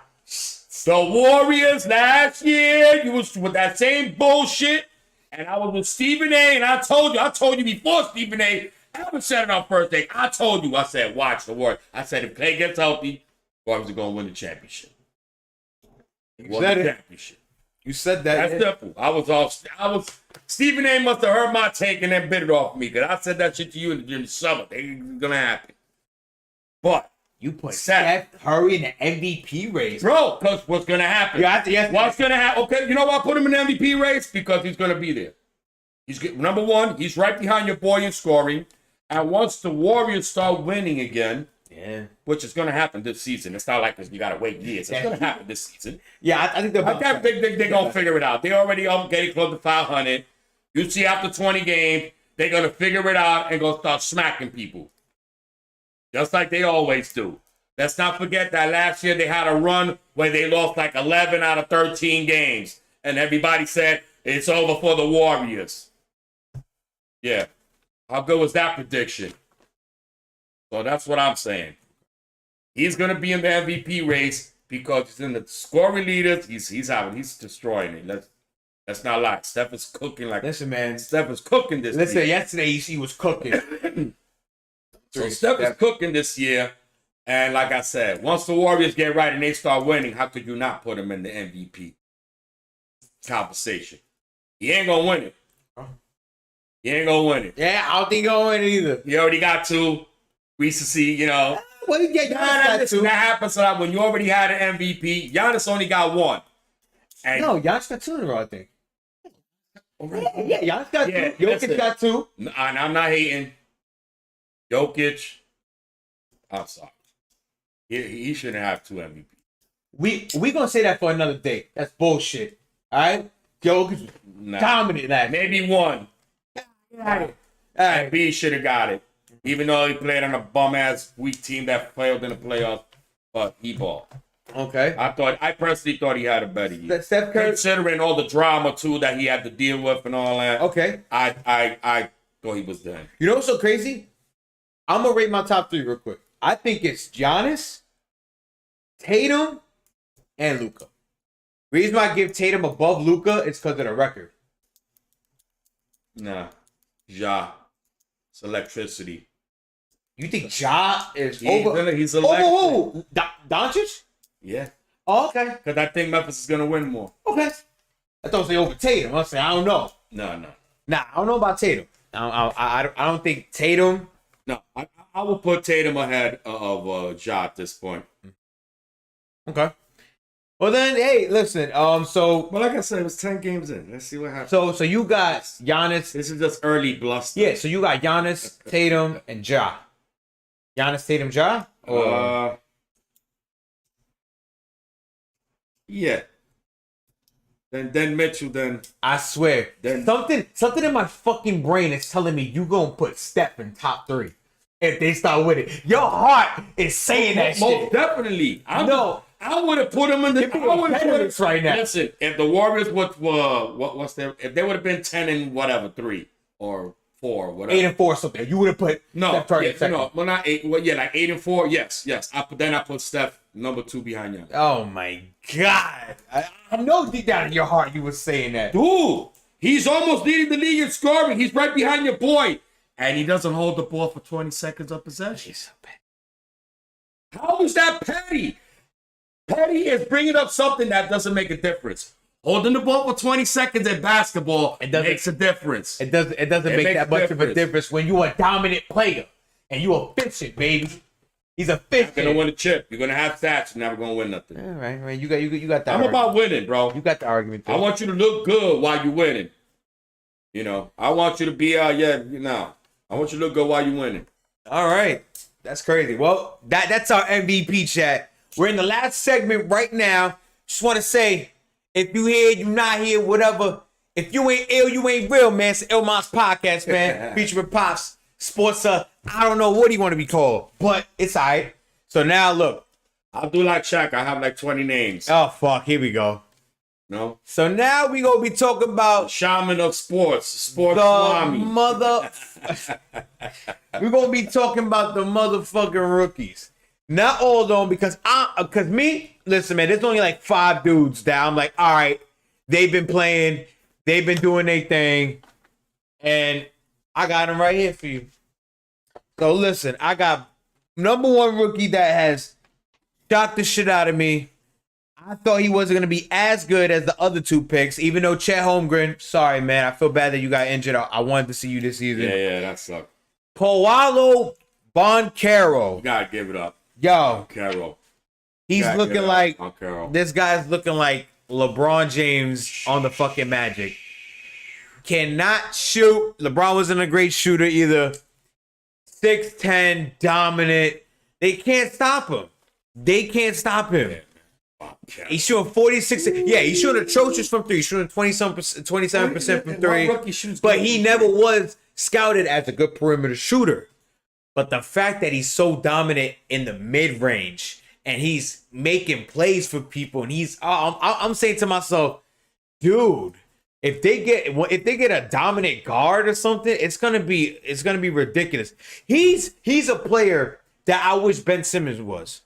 The Warriors last year, you was with that same bullshit, and I was with Stephen A, and I told you before Stephen A ever said it on first day. I said, watch the Warriors. I said, if Clay gets healthy, Warriors are going to win the championship. You said that. That's simple. I was Stephen A must have heard my take and then bit it off me because I said that shit to you in the summer. It's gonna happen. But you put Steph Curry in the MVP race, bro. Because what's gonna happen? What's gonna happen? Okay, you know why I put him in the MVP race? Because he's gonna be there. Number one, he's right behind your boy in scoring. And once the Warriors start winning again. Yeah, which is going to happen this season. It's not like you got to wait years. It's going to happen this season. Yeah, I think they're going to figure it out. They already up getting close to 500. You see, after 20 games, they're going to figure it out and going to start smacking people. Just like they always do. Let's not forget that last year they had a run where they lost like 11 out of 13 games. And everybody said, it's over for the Warriors. Yeah. How good was that prediction? So that's what I'm saying. He's gonna be in the MVP race because he's in the scoring leaders. He's destroying it. Let's not lie. Steph is cooking like. Listen, man. Steph is cooking this. Listen, yesterday he was cooking. So Steph is cooking this year, and like I said, once the Warriors get right and they start winning, how could you not put him in the MVP conversation? He ain't gonna win it. He ain't gonna win it. Yeah, I don't think he's gonna win it either. He already got two. We used to see, you know. Well, yeah, That happens a lot when you already had an MVP. Giannis only got one. And no, Giannis got 2 in a row, I think. Yeah, Giannis got 2. Jokic got 2. I'm not hating. Jokic, I'm sorry. He shouldn't have 2 MVP. We gonna say that for another day. That's bullshit. All right, Jokic dominant last. Maybe 1. All right. And B should have got it, even though he played on a bum ass weak team that failed in the playoffs. But he balled. Okay. I personally thought he had a better year. Steph Curry, Considering all the drama too that he had to deal with and all that. Okay. I thought he was done. You know what's so crazy? I'm gonna rate my top 3 real quick. I think it's Giannis, Tatum, and Luka. Reason why I give Tatum above Luka is because of the record. Nah. Ja. It's electricity. You think Ja is over? He's electric. Oh, Doncic? Yeah. Oh, okay. Because I think Memphis is going to win more. Okay. I thought they over Tatum. I say I don't know. No. Nah, I don't know about Tatum. I don't think Tatum. No, I will put Tatum ahead of Ja at this point. Okay. Well then, hey, listen. So Well, like I said, it was 10 games in. Let's see what happens. so you got Giannis. This is just early bluster. Yeah. So you got Giannis, Tatum, and Ja. Giannis, Tatum, Ja. Yeah. Then Mitchell. Then I swear, Then- something in my fucking brain is telling me you gonna put Steph in top 3 if they start with it. Your heart is saying that most shit. definitely. I would have put him in the. Give me a veterans right now. Listen, if the Warriors what's their, if they would have been 10 and whatever 3 or 4 or whatever. 8 and 4 something. You would have put Steph Curry in second. well not 8. Well, yeah, like 8 and 4. Yes. I put Steph number 2 behind you. Oh my god! I know deep down in your heart you were saying that. Dude, he's almost leading the league in scoring. He's right behind your boy, and he doesn't hold the ball for 20 seconds of possession. He's so bad. How is that petty? Petty is bringing up something that doesn't make a difference. Holding the ball for 20 seconds in basketball makes a difference. It doesn't make makes that much of a difference when you're a dominant player and you efficient, baby. He's efficient. You're gonna win a chip. You're gonna have stats. You're never gonna win nothing. All right. You got that. I'm about winning, bro. You got the argument. I want you to look good while you're winning. You know, I want you to be I want you to look good while you're winning. All right. That's crazy. Well, that's our MVP chat. We're in the last segment right now. Just want to say, if you here, you not here, whatever. If you ain't ill, you ain't real, man. It's the ILLMINDZ podcast, man. Featuring Pops, Sports, I don't know what he want to be called, but it's all right. So now, look. I'll do like Shaq. I have like 20 names. Oh, fuck. Here we go. No? So now we going to be talking about Shaman of sports the swami. We're going to be talking about the motherfucking rookies. Not all of them, because listen, man, there's only like 5 dudes that I'm like, all right, they've been playing, they've been doing their thing, and I got them right here for you. So listen, I got number 1 rookie that has shocked the shit out of me. I thought he wasn't going to be as good as the other 2 picks, even though Chet Holmgren, sorry, man, I feel bad that you got injured. I wanted to see you this season. Yeah, that sucked. Paolo Banchero. You gotta give it up. Yo, Carroll. he's looking like Carroll. this guy's looking like LeBron James on the fucking Magic. Cannot shoot. LeBron wasn't a great shooter either. 6'10", dominant. They can't stop him. He's shooting 46. Yeah, he's shooting atrocious from 3. He's shooting 27% from 3. But he never was scouted as a good perimeter shooter. But the fact that he's so dominant in the mid-range and he's making plays for people, and I'm saying to myself, dude, if they get a dominant guard or something, it's gonna be ridiculous. He's a player that I wish Ben Simmons was.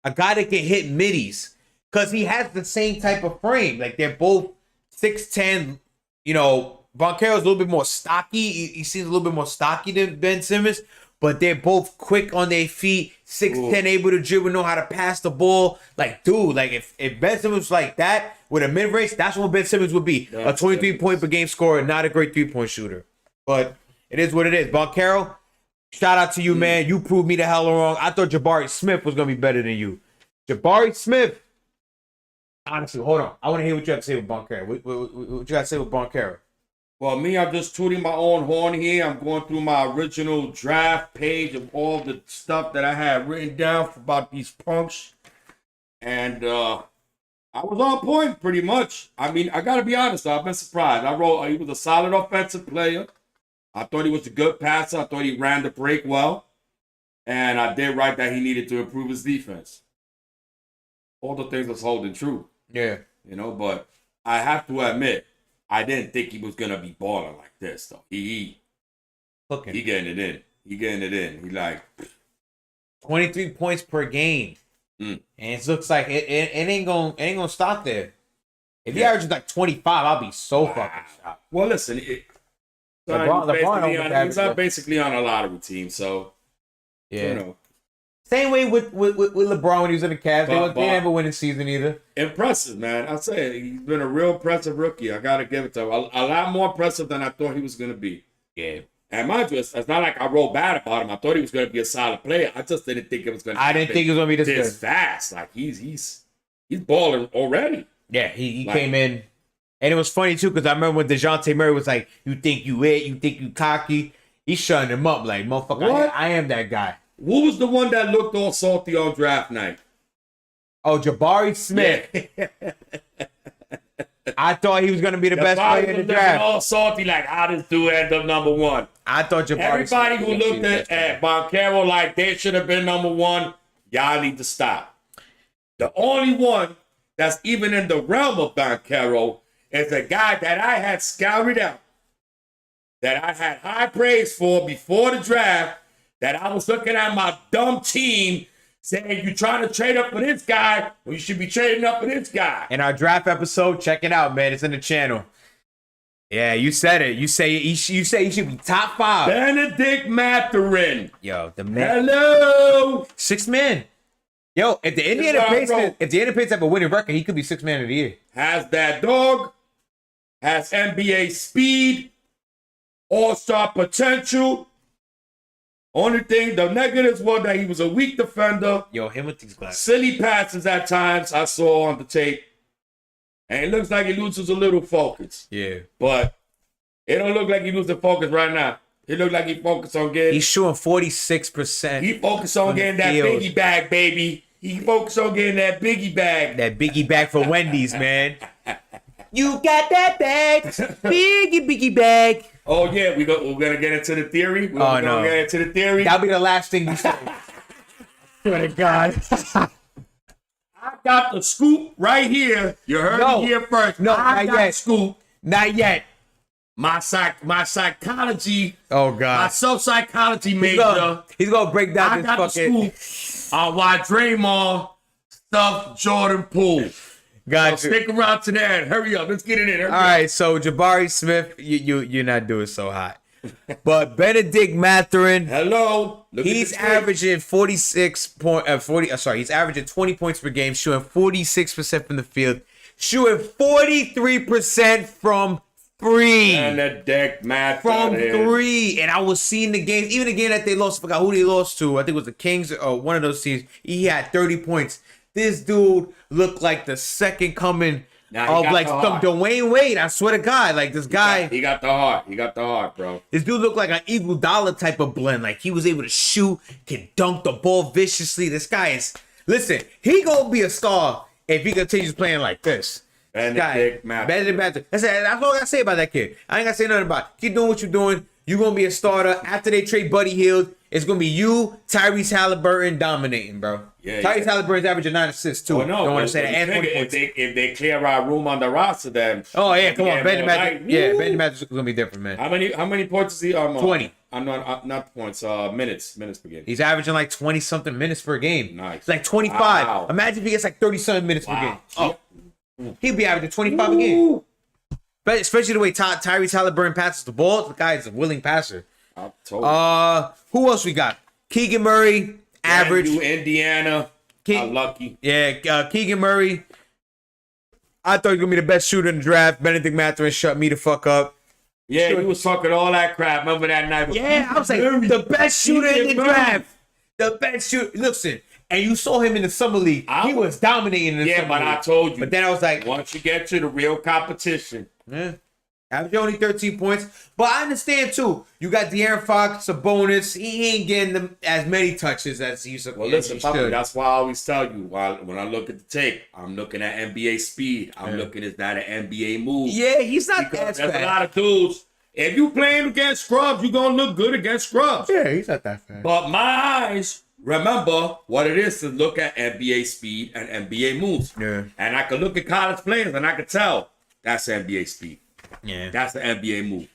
A guy that can hit middies, because he has the same type of frame. Like, they're both 6'10". You know, Banchero's a little bit more stocky. He seems a little bit more stocky than Ben Simmons. But they're both quick on their feet, 6'10", able to dribble, know how to pass the ball. Like, dude, like if Ben Simmons was like that with a mid-range, that's what Ben Simmons would be. A 23-point per game scorer, not a great 3-point shooter. But it is what it is. Banchero, Shout out to you, man. You proved me the hell wrong. I thought Jabari Smith was gonna be better than you. Jabari Smith. Honestly, hold on. I want to hear what you have to say with Boncaro. What you got to say with Boncaro? Well, me, I'm just tooting my own horn here. I'm going through my original draft page of all the stuff that I had written down about these punks. And I was on point pretty much. I mean, I got to be honest, I've been surprised. I wrote he was a solid offensive player. I thought he was a good passer. I thought he ran the break well. And I did write that he needed to improve his defense. All the things was holding true. Yeah. You know, but I have to admit, I didn't think he was going to be balling like this, though. He getting it in. He getting it in. He like 23 points per game. And it looks like it ain't gonna stop there. If he averages like 25, I'll be so fucking shocked. Well, listen, he's basically on a lottery team, so you know. Same way with LeBron when he was in the Cavs. They never win a season either. Impressive, man. I'll say he's been a real impressive rookie. I gotta give it to him. A lot more impressive than I thought he was gonna be. Yeah. And mind you, it's not like I wrote bad about him. I thought he was going to be a solid player. I just didn't think it was going to. I didn't think he was going to be this good. Fast. Like he's balling already. Yeah, he came in, and it was funny too because I remember when DeJounte Murray was like, "You think you it? You think you cocky?" He's shutting him up like, "Motherfucker, I am that guy." Who was the one that looked all salty on draft night? Oh, Jabari Smith. Yeah. I thought he was going to be the best player in the draft. All salty, like, how this dude end up number one? I thought Jabari Everybody who looked at Boncaro like they should have been number one, y'all need to stop. The only one that's even in the realm of Boncaro is a guy that I had scouted out, that I had high praise for before the draft, that I was looking at my dumb team saying you're trying to trade up for this guy, well, you should be trading up for this guy. In our draft episode, check it out, man. It's in the channel. Yeah, you said it. You say he should be top 5. Benedict Mathurin. Yo, the man. Hello. 6th man. Yo, if the Indiana Pacers have a winning record, he could be 6th man of the year. Has that dog. Has NBA speed. All-star potential. Only thing, the negatives were that he was a weak defender. Yo, him with these glasses. Silly passes at times I saw on the tape. And it looks like he loses a little focus. Yeah. But it don't look like he loses focus right now. It look like he focused on getting... He's shooting 46%. He focused on getting that biggie bag, baby. He focused on getting that biggie bag. That biggie bag for Wendy's, man. You got that bag. Biggie bag. Oh, yeah, we're going to get into the theory. We're going to get into the theory. That'll be the last thing you say. Swear to God. I got the scoop right here. You heard it here first. No, I got the scoop. Not yet. My psychology. Oh, God. My self-psychology major. He's going to break down I got the scoop on why Draymond stuffed Jordan Poole. Got so stick around to that. Hurry up. Let's get it in. All right. So Jabari Smith, you're not doing so hot. But Benedict Mathurin, hello. He's averaging He's averaging 20 points per game, shooting 46% from the field, shooting 43% from 3. Benedict Mathurin. From 3. And I was seeing the games, even the game that they lost. I forgot who they lost to. I think it was the Kings or one of those teams. He had 30 points. This dude looked like the second coming of like some Dwayne Wade. I swear to God, like this guy. He got the heart. He got the heart, bro. This dude looked like an Iguodala type of blend. Like he was able to shoot, can dunk the ball viciously. This guy is. Listen, he gonna be a star if he continues playing like this. Benedict Mathurin. That's all I gotta say about that kid. I ain't gotta say nothing about it. Keep doing what you're doing. You're gonna be a starter after they trade Buddy Hield. It's gonna be you, Tyrese Halliburton dominating, bro. Yeah, Tyrese Halliburton's averaging 9 assists too. Oh, no, don't want to say that. If they clear our room on the roster, then come on, Benedict Mathurin. Yeah, Benedict Mathurin is gonna be different, man. How many points is he? 20. I'm not points. Minutes per game. He's averaging like 20 something minutes per game. Nice. It's like 25. Wow. Imagine if he gets like 30 something minutes per game. Oh, he'd be averaging 25 a game. But especially the way Tyrese Halliburton passes the ball. The guy is a willing passer. Who else we got? Keegan Murray, average. Indiana. Lucky. Yeah, Keegan Murray. I thought he was going to be the best shooter in the draft. Benedict Mathurin shut me the fuck up. Yeah, he was talking all that crap. Remember that night? Yeah, I was like, the best shooter in the draft. The best shooter. Listen, and you saw him in the summer league. He was dominating in the summer league. Yeah, but I told you. But then I was like, once you get to the real competition. Yeah. Average only 13 points. But I understand, too. You got De'Aaron Fox, Sabonis. He ain't getting them as many touches as he used to. Well, listen, Papa, that's why I always tell you, when I look at the tape, I'm looking at NBA speed. I'm looking at that NBA move. Yeah, he's not that There's fast. a lot of dudes. If you playing against scrubs, you're going to look good against scrubs. Yeah, he's not that fast. But my eyes remember what it is to look at NBA speed and NBA moves. Yeah. And I can look at college players and I can tell that's NBA speed. Yeah. That's the NBA move.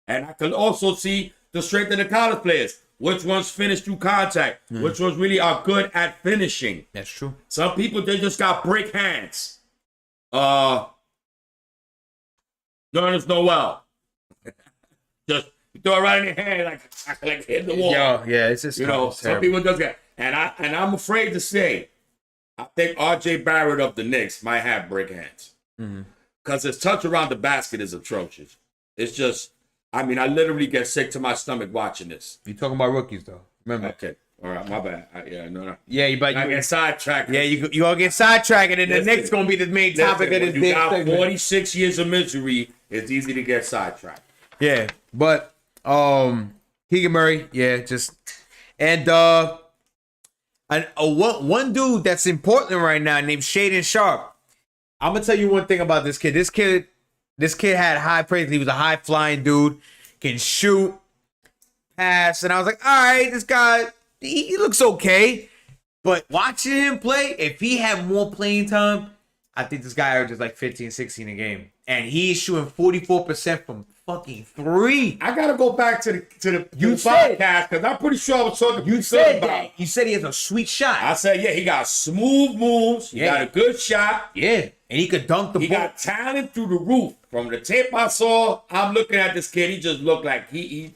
And I can also see the strength of the college players. Which ones finish through contact. Which ones really are good at finishing. That's true. Some people, they just got brick hands. Jonas Noel. Just throw it right in your hand like hit the wall. Yeah, it's just some people just get, and I'm afraid to say, I think R.J. Barrett of the Knicks might have brick hands. Because his touch around the basket is atrocious. It's just, I literally get sick to my stomach watching this. You're talking about rookies, though. Remember? Okay. All right, my bad. No. Yeah, you get sidetracked. Yeah, you all get sidetracked, and then the Knicks going to be the main topic of this big segment. You got 46 years of misery, it's easy to get sidetracked. Yeah, but Keegan Murray, and one dude that's important right now named Shaden Sharp. I'm gonna tell you one thing about this kid. This kid had high praise. He was a high flying dude, can shoot, pass, and I was like, all right, this guy he looks okay. But watching him play, if he had more playing time, I think this guy averages like 15, 16 a game. And he's shooting 44% from fucking three. I gotta go back to the podcast because I'm pretty sure I was talking. You said that. You said he has a sweet shot. I said, yeah, he got smooth moves. He got a good shot. Yeah, and he could dunk the ball. He got talent through the roof. From the tape I saw, I'm looking at this kid. He just looked like he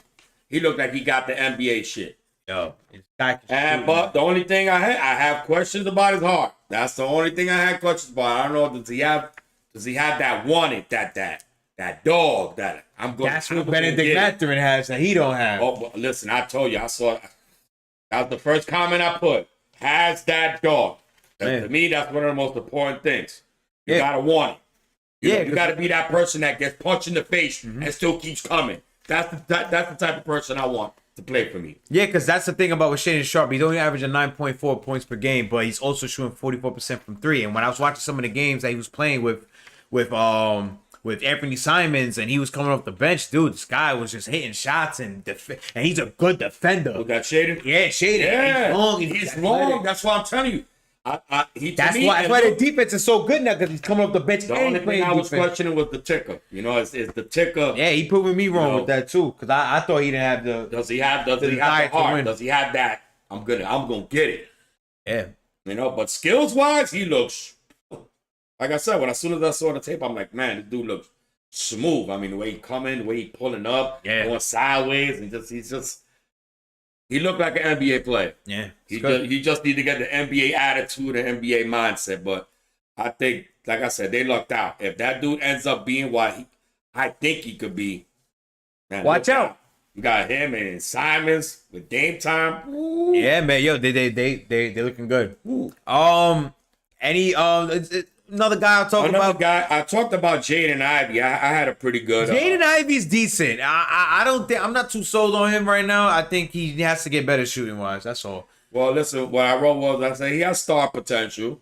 looked like he got the NBA shit. Yo, but the only thing I have questions about his heart. That's the only thing I had questions about. I don't know. Does he have that wanted, that dog that I'm going? That's what Benedict Mathurin has that he don't have. Oh, well, listen, I told you, I saw. That was the first comment I put. Has that dog? To me, that's one of the most important things. You gotta want it. You gotta be that person that gets punched in the face and still keeps coming. That's the type of person I want to play for me. Yeah, because that's the thing about with Shaden Sharp. He's only averaging 9.4 points per game, but he's also shooting 44% from three. And when I was watching some of the games that he was playing with Anthony Simons, and he was coming off the bench, dude, this guy was just hitting shots and he's a good defender. Look at Shaden. Yeah, Shaden. Yeah, he's long. That's why I'm telling you. That's why the defense is so good now, because he's coming off the bench. The only thing I was questioning was the ticker. Is the ticker. Yeah, he proving me wrong with that too, because I thought he didn't have the. Does he have the heart? Does he have that? I'm gonna get it. Yeah. But skills wise, he looks. Like I said, as soon as I saw the tape, I'm like, man, this dude looks smooth. The way he coming, the way he pulling up, going sideways, and he looked like an NBA player. Yeah. He just need to get the NBA attitude and NBA mindset. But I think, like I said, they lucked out. If that dude ends up being what I think he could be, man, watch out. You got him and Simons with Dame time. Ooh. Yeah, man. Yo, they looking good. Ooh. Another guy I talked about Jaden Ivey. I had a pretty good. Jaden Ivey's decent. I don't think I'm not too sold on him right now. I think he has to get better shooting wise. That's all. Well, listen, what I wrote was I said he has star potential,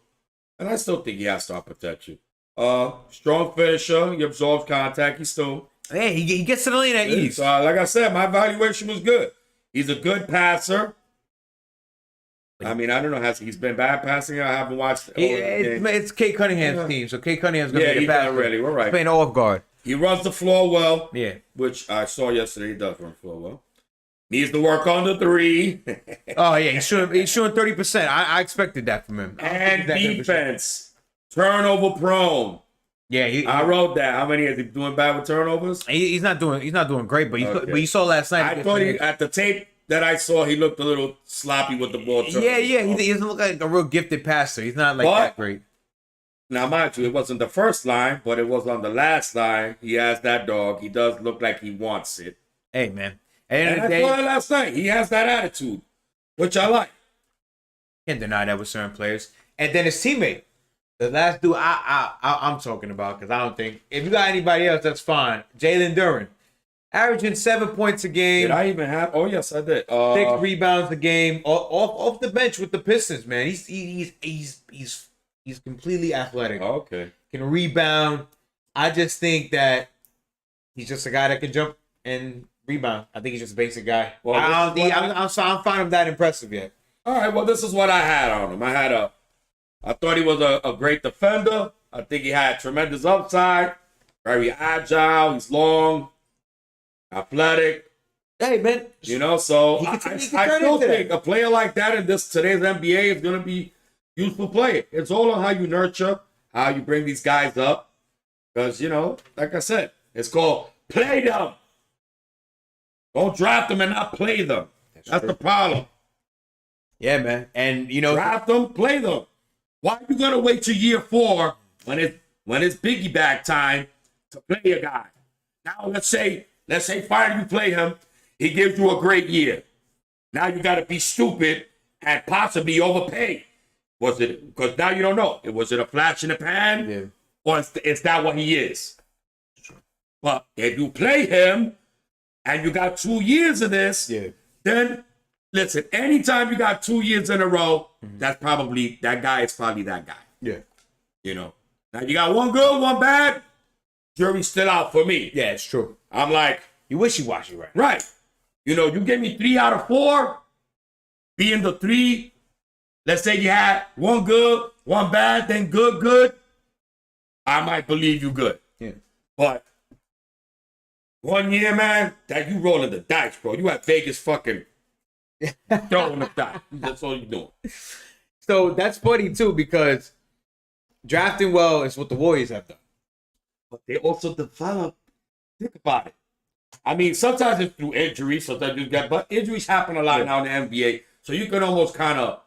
and I still think he has star potential. Strong finisher. He absorbs contact. He's still. Hey, he gets to the lane at ease. So, like I said, my evaluation was good. He's a good passer. I don't know. He's been bad passing? I haven't watched. It's Kate Cunningham's team, so Kate Cunningham's gonna be the passer. Really. We're right. He's playing off guard. He runs the floor well. Yeah, which I saw yesterday. He does run the floor well. Needs to work on the three. Oh yeah, he's shooting 30%. I expected that from him. And defense, turnover prone. Yeah, I wrote that. How many is he doing bad with turnovers? He's not doing great, but you saw last night. I thought at the tape that I saw, he looked a little sloppy with the ball. Yeah. He doesn't look like a real gifted passer. He's not that great. Now, mind you, it wasn't the first line, but it was on the last line. He has that dog. He does look like he wants it. Hey, man. At the end And of I the day, saw it last night. He has that attitude, which I like. can't deny that with certain players. And then his teammate, the last dude I'm talking about, because I don't think, if you got anybody else, that's fine. Jalen Duren, averaging 7 points a game. Did I even have? Oh yes, I did. 6 rebounds a game, off the bench with the Pistons, man. He's completely athletic. Okay. Can rebound. I just think that he's just a guy that can jump and rebound. I think he's just a basic guy. Well, I don't find him that impressive yet. All right. Well, this is what I had on him. I thought he was a great defender. I think he had tremendous upside. Very agile. He's long, athletic. Hey, man. You know, so He I can still turn think a player like that in today's NBA is going to be useful player. It's all on how you nurture, how you bring these guys up. Because, you know, like I said, it's called play them. Don't draft them and not play them. That's the problem. Yeah, man. And, you know, Draft them, play them. Why are you going to wait till year 4 when it's biggie bag time to play a guy? Now, let's say fine, you play him. He gives you a great year. Now you got to be stupid and possibly overpay. Was it, because now you don't know. Was it a flash in the pan? Yeah. Or is that what he is? But if you play him and you got 2 years of this, then listen, anytime you got 2 years in a row, that guy is probably that guy. Yeah. You know. Now you got one good, one bad, jury's still out for me. Yeah, it's true. I'm like, You wishy-washy, right? right. You know, you give me 3 out of 4, being the 3. Let's say you had one good, one bad, then good. I might believe you good. Yeah. But 1 year, man, that you rolling the dice, bro. You at Vegas fucking throwing the dice. That's all you doing. So that's funny, too, because drafting well is what the Warriors have done. But they also develop. Think about it. I mean, sometimes it's through injury, sometimes you get, but injuries happen a lot now in the NBA. So you can almost kind of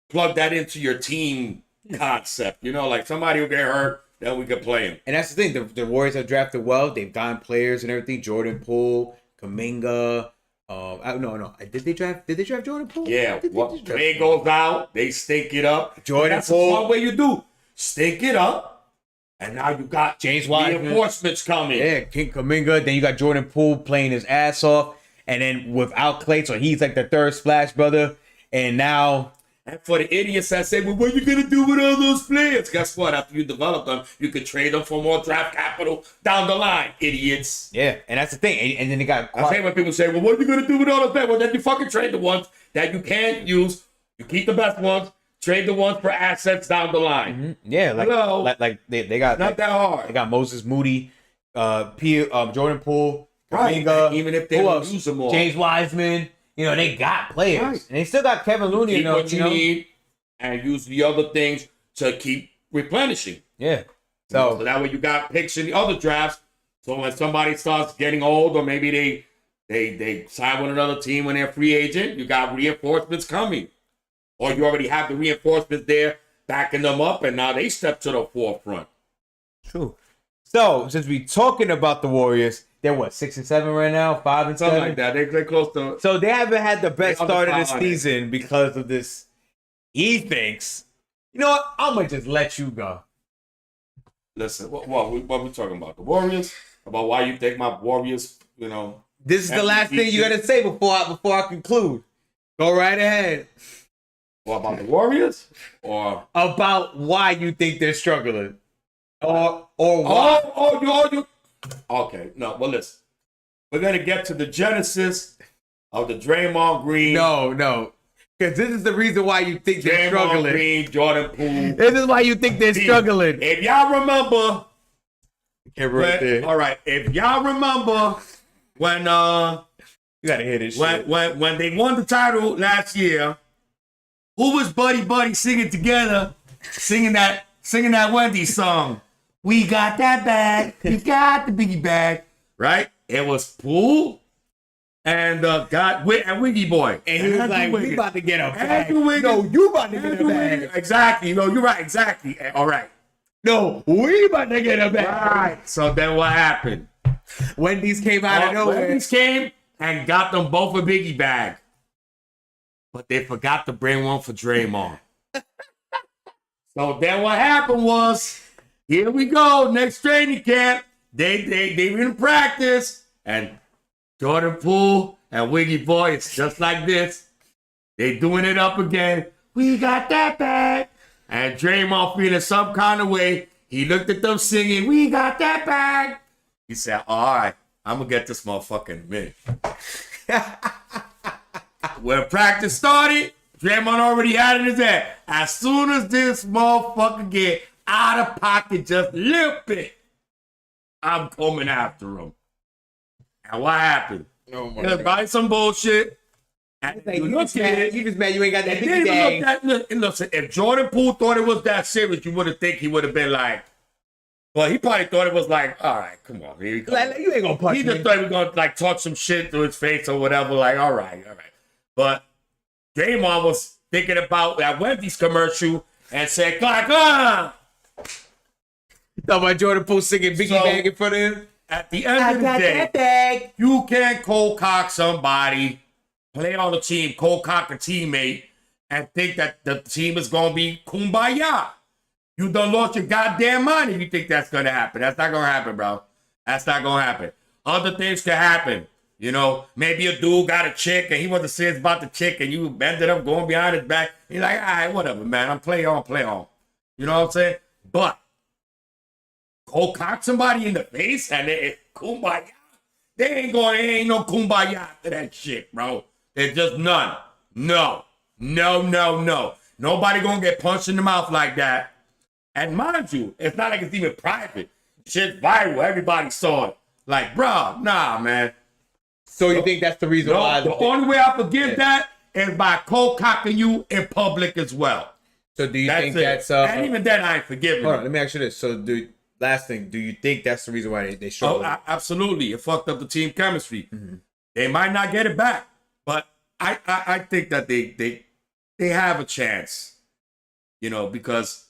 plug that into your team concept. You know, like somebody will get hurt, then we can play him. And that's the thing. The Warriors have drafted well. They've gotten players and everything. Jordan Poole, Kuminga. No. Did they draft Jordan Poole? Yeah. Did they Well, just draft play Poole? goes out, they stink it up. Jordan That's Poole. one way you do. Stink it up, and now you got James Wiseman. reinforcements coming. Yeah, King Kuminga. Then you got Jordan Poole playing his ass off. And then without Klay, so he's like the third splash brother. And now... And for the idiots that say, well, what are you going to do with all those players? Guess what? After you develop them, you could trade them for more draft capital down the line, idiots. Yeah, and that's the thing. And then they got... I hate when people say, well, what are you going to do with all those players? Well, then you fucking trade the ones that you can't use. You keep the best ones. Trade the ones for assets down the line. Mm-hmm. Yeah, like they got... Not that hard. They got Moses Moody, Jordan Poole, Right. Kuminga, And even if they who don't else? use them all. James Wiseman. You know, they got players. Right. And they still got Kevin Looney. Keep what you need and use the other things to keep replenishing. Yeah. So So, that way you got picks in the other drafts. So when somebody starts getting old, or maybe they sign with another team when they're free agent, you got reinforcements coming. Or you already have the reinforcements there backing them up, and now they step to the forefront. true. So, since we talking about the Warriors, they're what, 6 and 7 right now? 5 and 7? Something like that. They're close to. So they haven't had the best They're start of the 500. season because of this. He thinks, you know what? I'm going to just let you go. Listen, what we talking about? The Warriors? About why you think my Warriors, you know. This is the last thing you got to say before I conclude. Go right ahead. What about the Warriors? Or. About why you think they're struggling. Or why. You. Okay, no, well, listen. We're going to get to the genesis of the Draymond Green. No. Because this is the reason why you think they're Draymond struggling. Green, Jordan Poole. This is why you think they're struggling. If y'all remember, Right there. all right. If y'all remember when You got to hear this shit. when they won the title last year, who was Buddy singing together, singing that Wendy's song? We got that bag. We got the biggie bag. Right? It was Poole, and Wiggy Boy. And he was Andrew like, Wiggins. we about to get a bag. Andrew Wiggins. No, you about to get a Andrew bag. Wiggins. Exactly. No, you're right. Exactly. All right. No, we about to get a bag. Right. So then what happened? Wendy's came out of nowhere. Wendy's came and got them both a biggie bag. But they forgot to bring one for Draymond. So then what happened was, here we go, next training camp. They were in practice, and Jordan Poole and Wiggy Boy, it's just like this. They doing it up again. We got that bag. And Draymond feeling some kind of way. He looked at them singing, we got that bag. He said, all right, I'm going to get this motherfucker in a minute. When practice started, Draymond already had it in his head. As soon as this motherfucker get out of pocket just a little bit, I'm coming after him. And what happened? Oh my Just buy some bullshit. And Like, you you look just at mad, it. you just mad you ain't got that And big then bag. listen, if Jordan Poole thought it was that serious, you would have think he would have been like, well, he probably thought it was like, all right, come on, here you go. Like, you ain't gonna punch He me. just thought he was gonna like talk some shit to his face or whatever. Like, all right. But Draymond was thinking about that Wendy's commercial and said, "Clack, Talking about Jordan Poole singing Biggie So- Bag in front of him. At the end of the day, bag. you can't cold cock somebody, play on the team, cold cock a teammate, and think that the team is gonna be kumbaya. You done lost your goddamn mind if you think that's gonna happen. That's not gonna happen, bro. That's not gonna happen. Other things can happen. You know, maybe a dude got a chick and he wasn't serious about the chick and you ended up going behind his back. You're like, all right, whatever, man. I'm play on. You know what I'm saying? But cold cock somebody in the face and it kumbaya. They ain't no kumbaya to that shit, bro. There's just none. No. Nobody gonna get punched in the mouth like that. And mind you, it's not like it's even private. Shit's viral. Everybody saw it. Like, bro, nah, man. So you think that's the reason why? The only way I forgive that is by cold cocking you in public as well. So do you think it. that's and even then I ain't forgiving. Hold on, let me ask you this. So last thing, do you think that's the reason why they showed it? Absolutely. It fucked up the team chemistry. Mm-hmm. They might not get it back, but I think that they have a chance. You know, because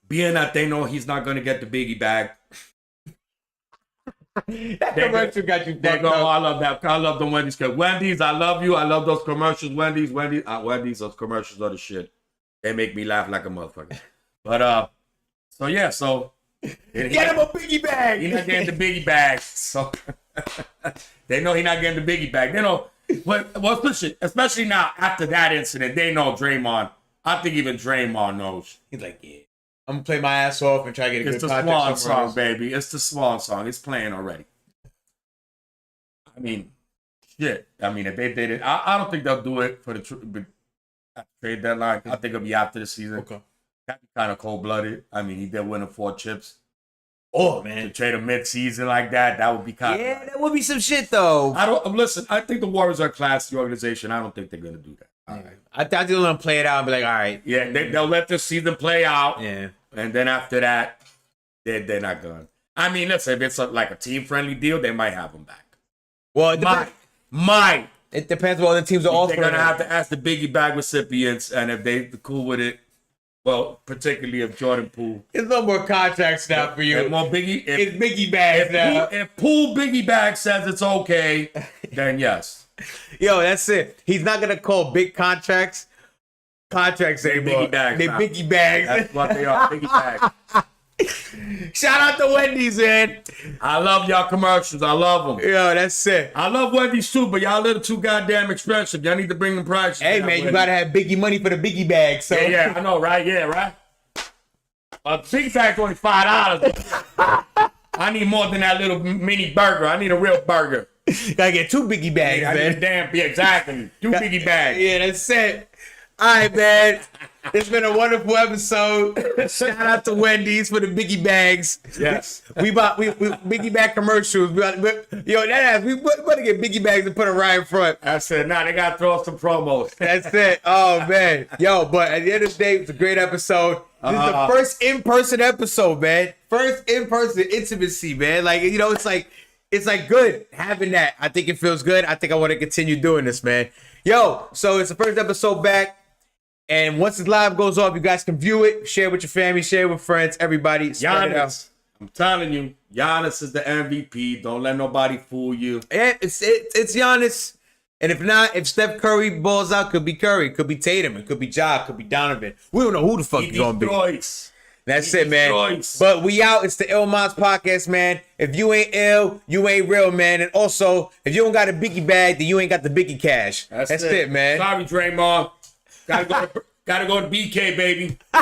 being that they know he's not going to get the biggie bag. That commercial got you fucked up. I love that. I love the Wendy's. Wendy's, I love you. I love those commercials. Wendy's, those commercials are the shit. They make me laugh like a motherfucker. But so yeah, so get him a biggie bag. He's not getting the biggie bag. So they know he's not getting the biggie bag. They know especially now after that incident, they know Draymond. I think even Draymond knows. He's like, yeah, I'm gonna play my ass off and try to get a It's good the contract Swan somewhere song, baby. It's the Swan song. It's playing already. I mean, shit. I mean, if they did it, I don't think they'll do it for the trade deadline. I think it'll be after the season. Okay. That'd be kind of cold-blooded. I mean, he did win the 4 chips. Oh, To man. trade him mid-season like that would be kind of... Yeah, that would be some shit, though. Listen, I think the Warriors are a classy organization. I don't think they're going to do that. All right. I thought they were gonna play it out and be like, all right. Yeah, they'll let the season play out. Yeah. And then after that, they're not going. I mean, listen, if it's like a team-friendly deal, they might have him back. Well, it depends. Might. It depends what other teams are offering. They're going to have to ask the biggie bag recipients, and if they're cool with it, well, particularly if Jordan Poole. There's no more contracts now for you. If more biggie, It's biggie bags now. If Poole biggie bag says it's okay, then yes. Yo, that's it. He's not gonna call big contracts anymore. Biggie bags. They now. biggie bags. That's what they are, biggie bags. Shout out to Wendy's, man. I love y'all commercials. I love them. Yo, that's it. I love Wendy's too, but y'all little too goddamn expensive. Y'all need to bring them prices. Hey, down, man, you Wendy's. gotta have biggie money for the biggie bag. So Yeah, I know, right? Yeah, right? A big bag's only $5. I need more than that little mini burger. I need a real burger. gotta get 2 biggie bags, I need a man. damn, yeah, exactly. 2 biggie bags. Yeah, that's it. All right, man. It's been a wonderful episode. Shout out to Wendy's for the biggie bags. Yes. We biggie bag commercials. We better get biggie bags and put them right in front. I said, nah, they got to throw us some promos. That's it. Oh, man. Yo, but at the end of the day, it's a great episode. This is the first in-person episode, man. First in-person intimacy, man. Like, you know, it's like it's like good having that. I think it feels good. I think I want to continue doing this, man. Yo, so it's the first episode back. And once this live goes off, you guys can view it, share with your family, share with friends, everybody. Spread it out. Giannis, I'm telling you, Giannis is the MVP. Don't let nobody fool you. Yeah, it's Giannis. And if not, if Steph Curry balls out, could be Curry, could be Tatum, it could be Ja, could be Donovan. We don't know who the fuck He it's gonna be. destroys. That's He it, man. destroys. But we out. It's the ILLMINDZ podcast, man. If you ain't ill, you ain't real, man. And also, if you don't got a biggie bag, then you ain't got the biggie cash. That's it, man. Sorry, Draymond. Gotta go to BK, baby. All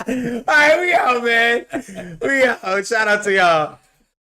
right, we out, man. We out. Shout out to y'all.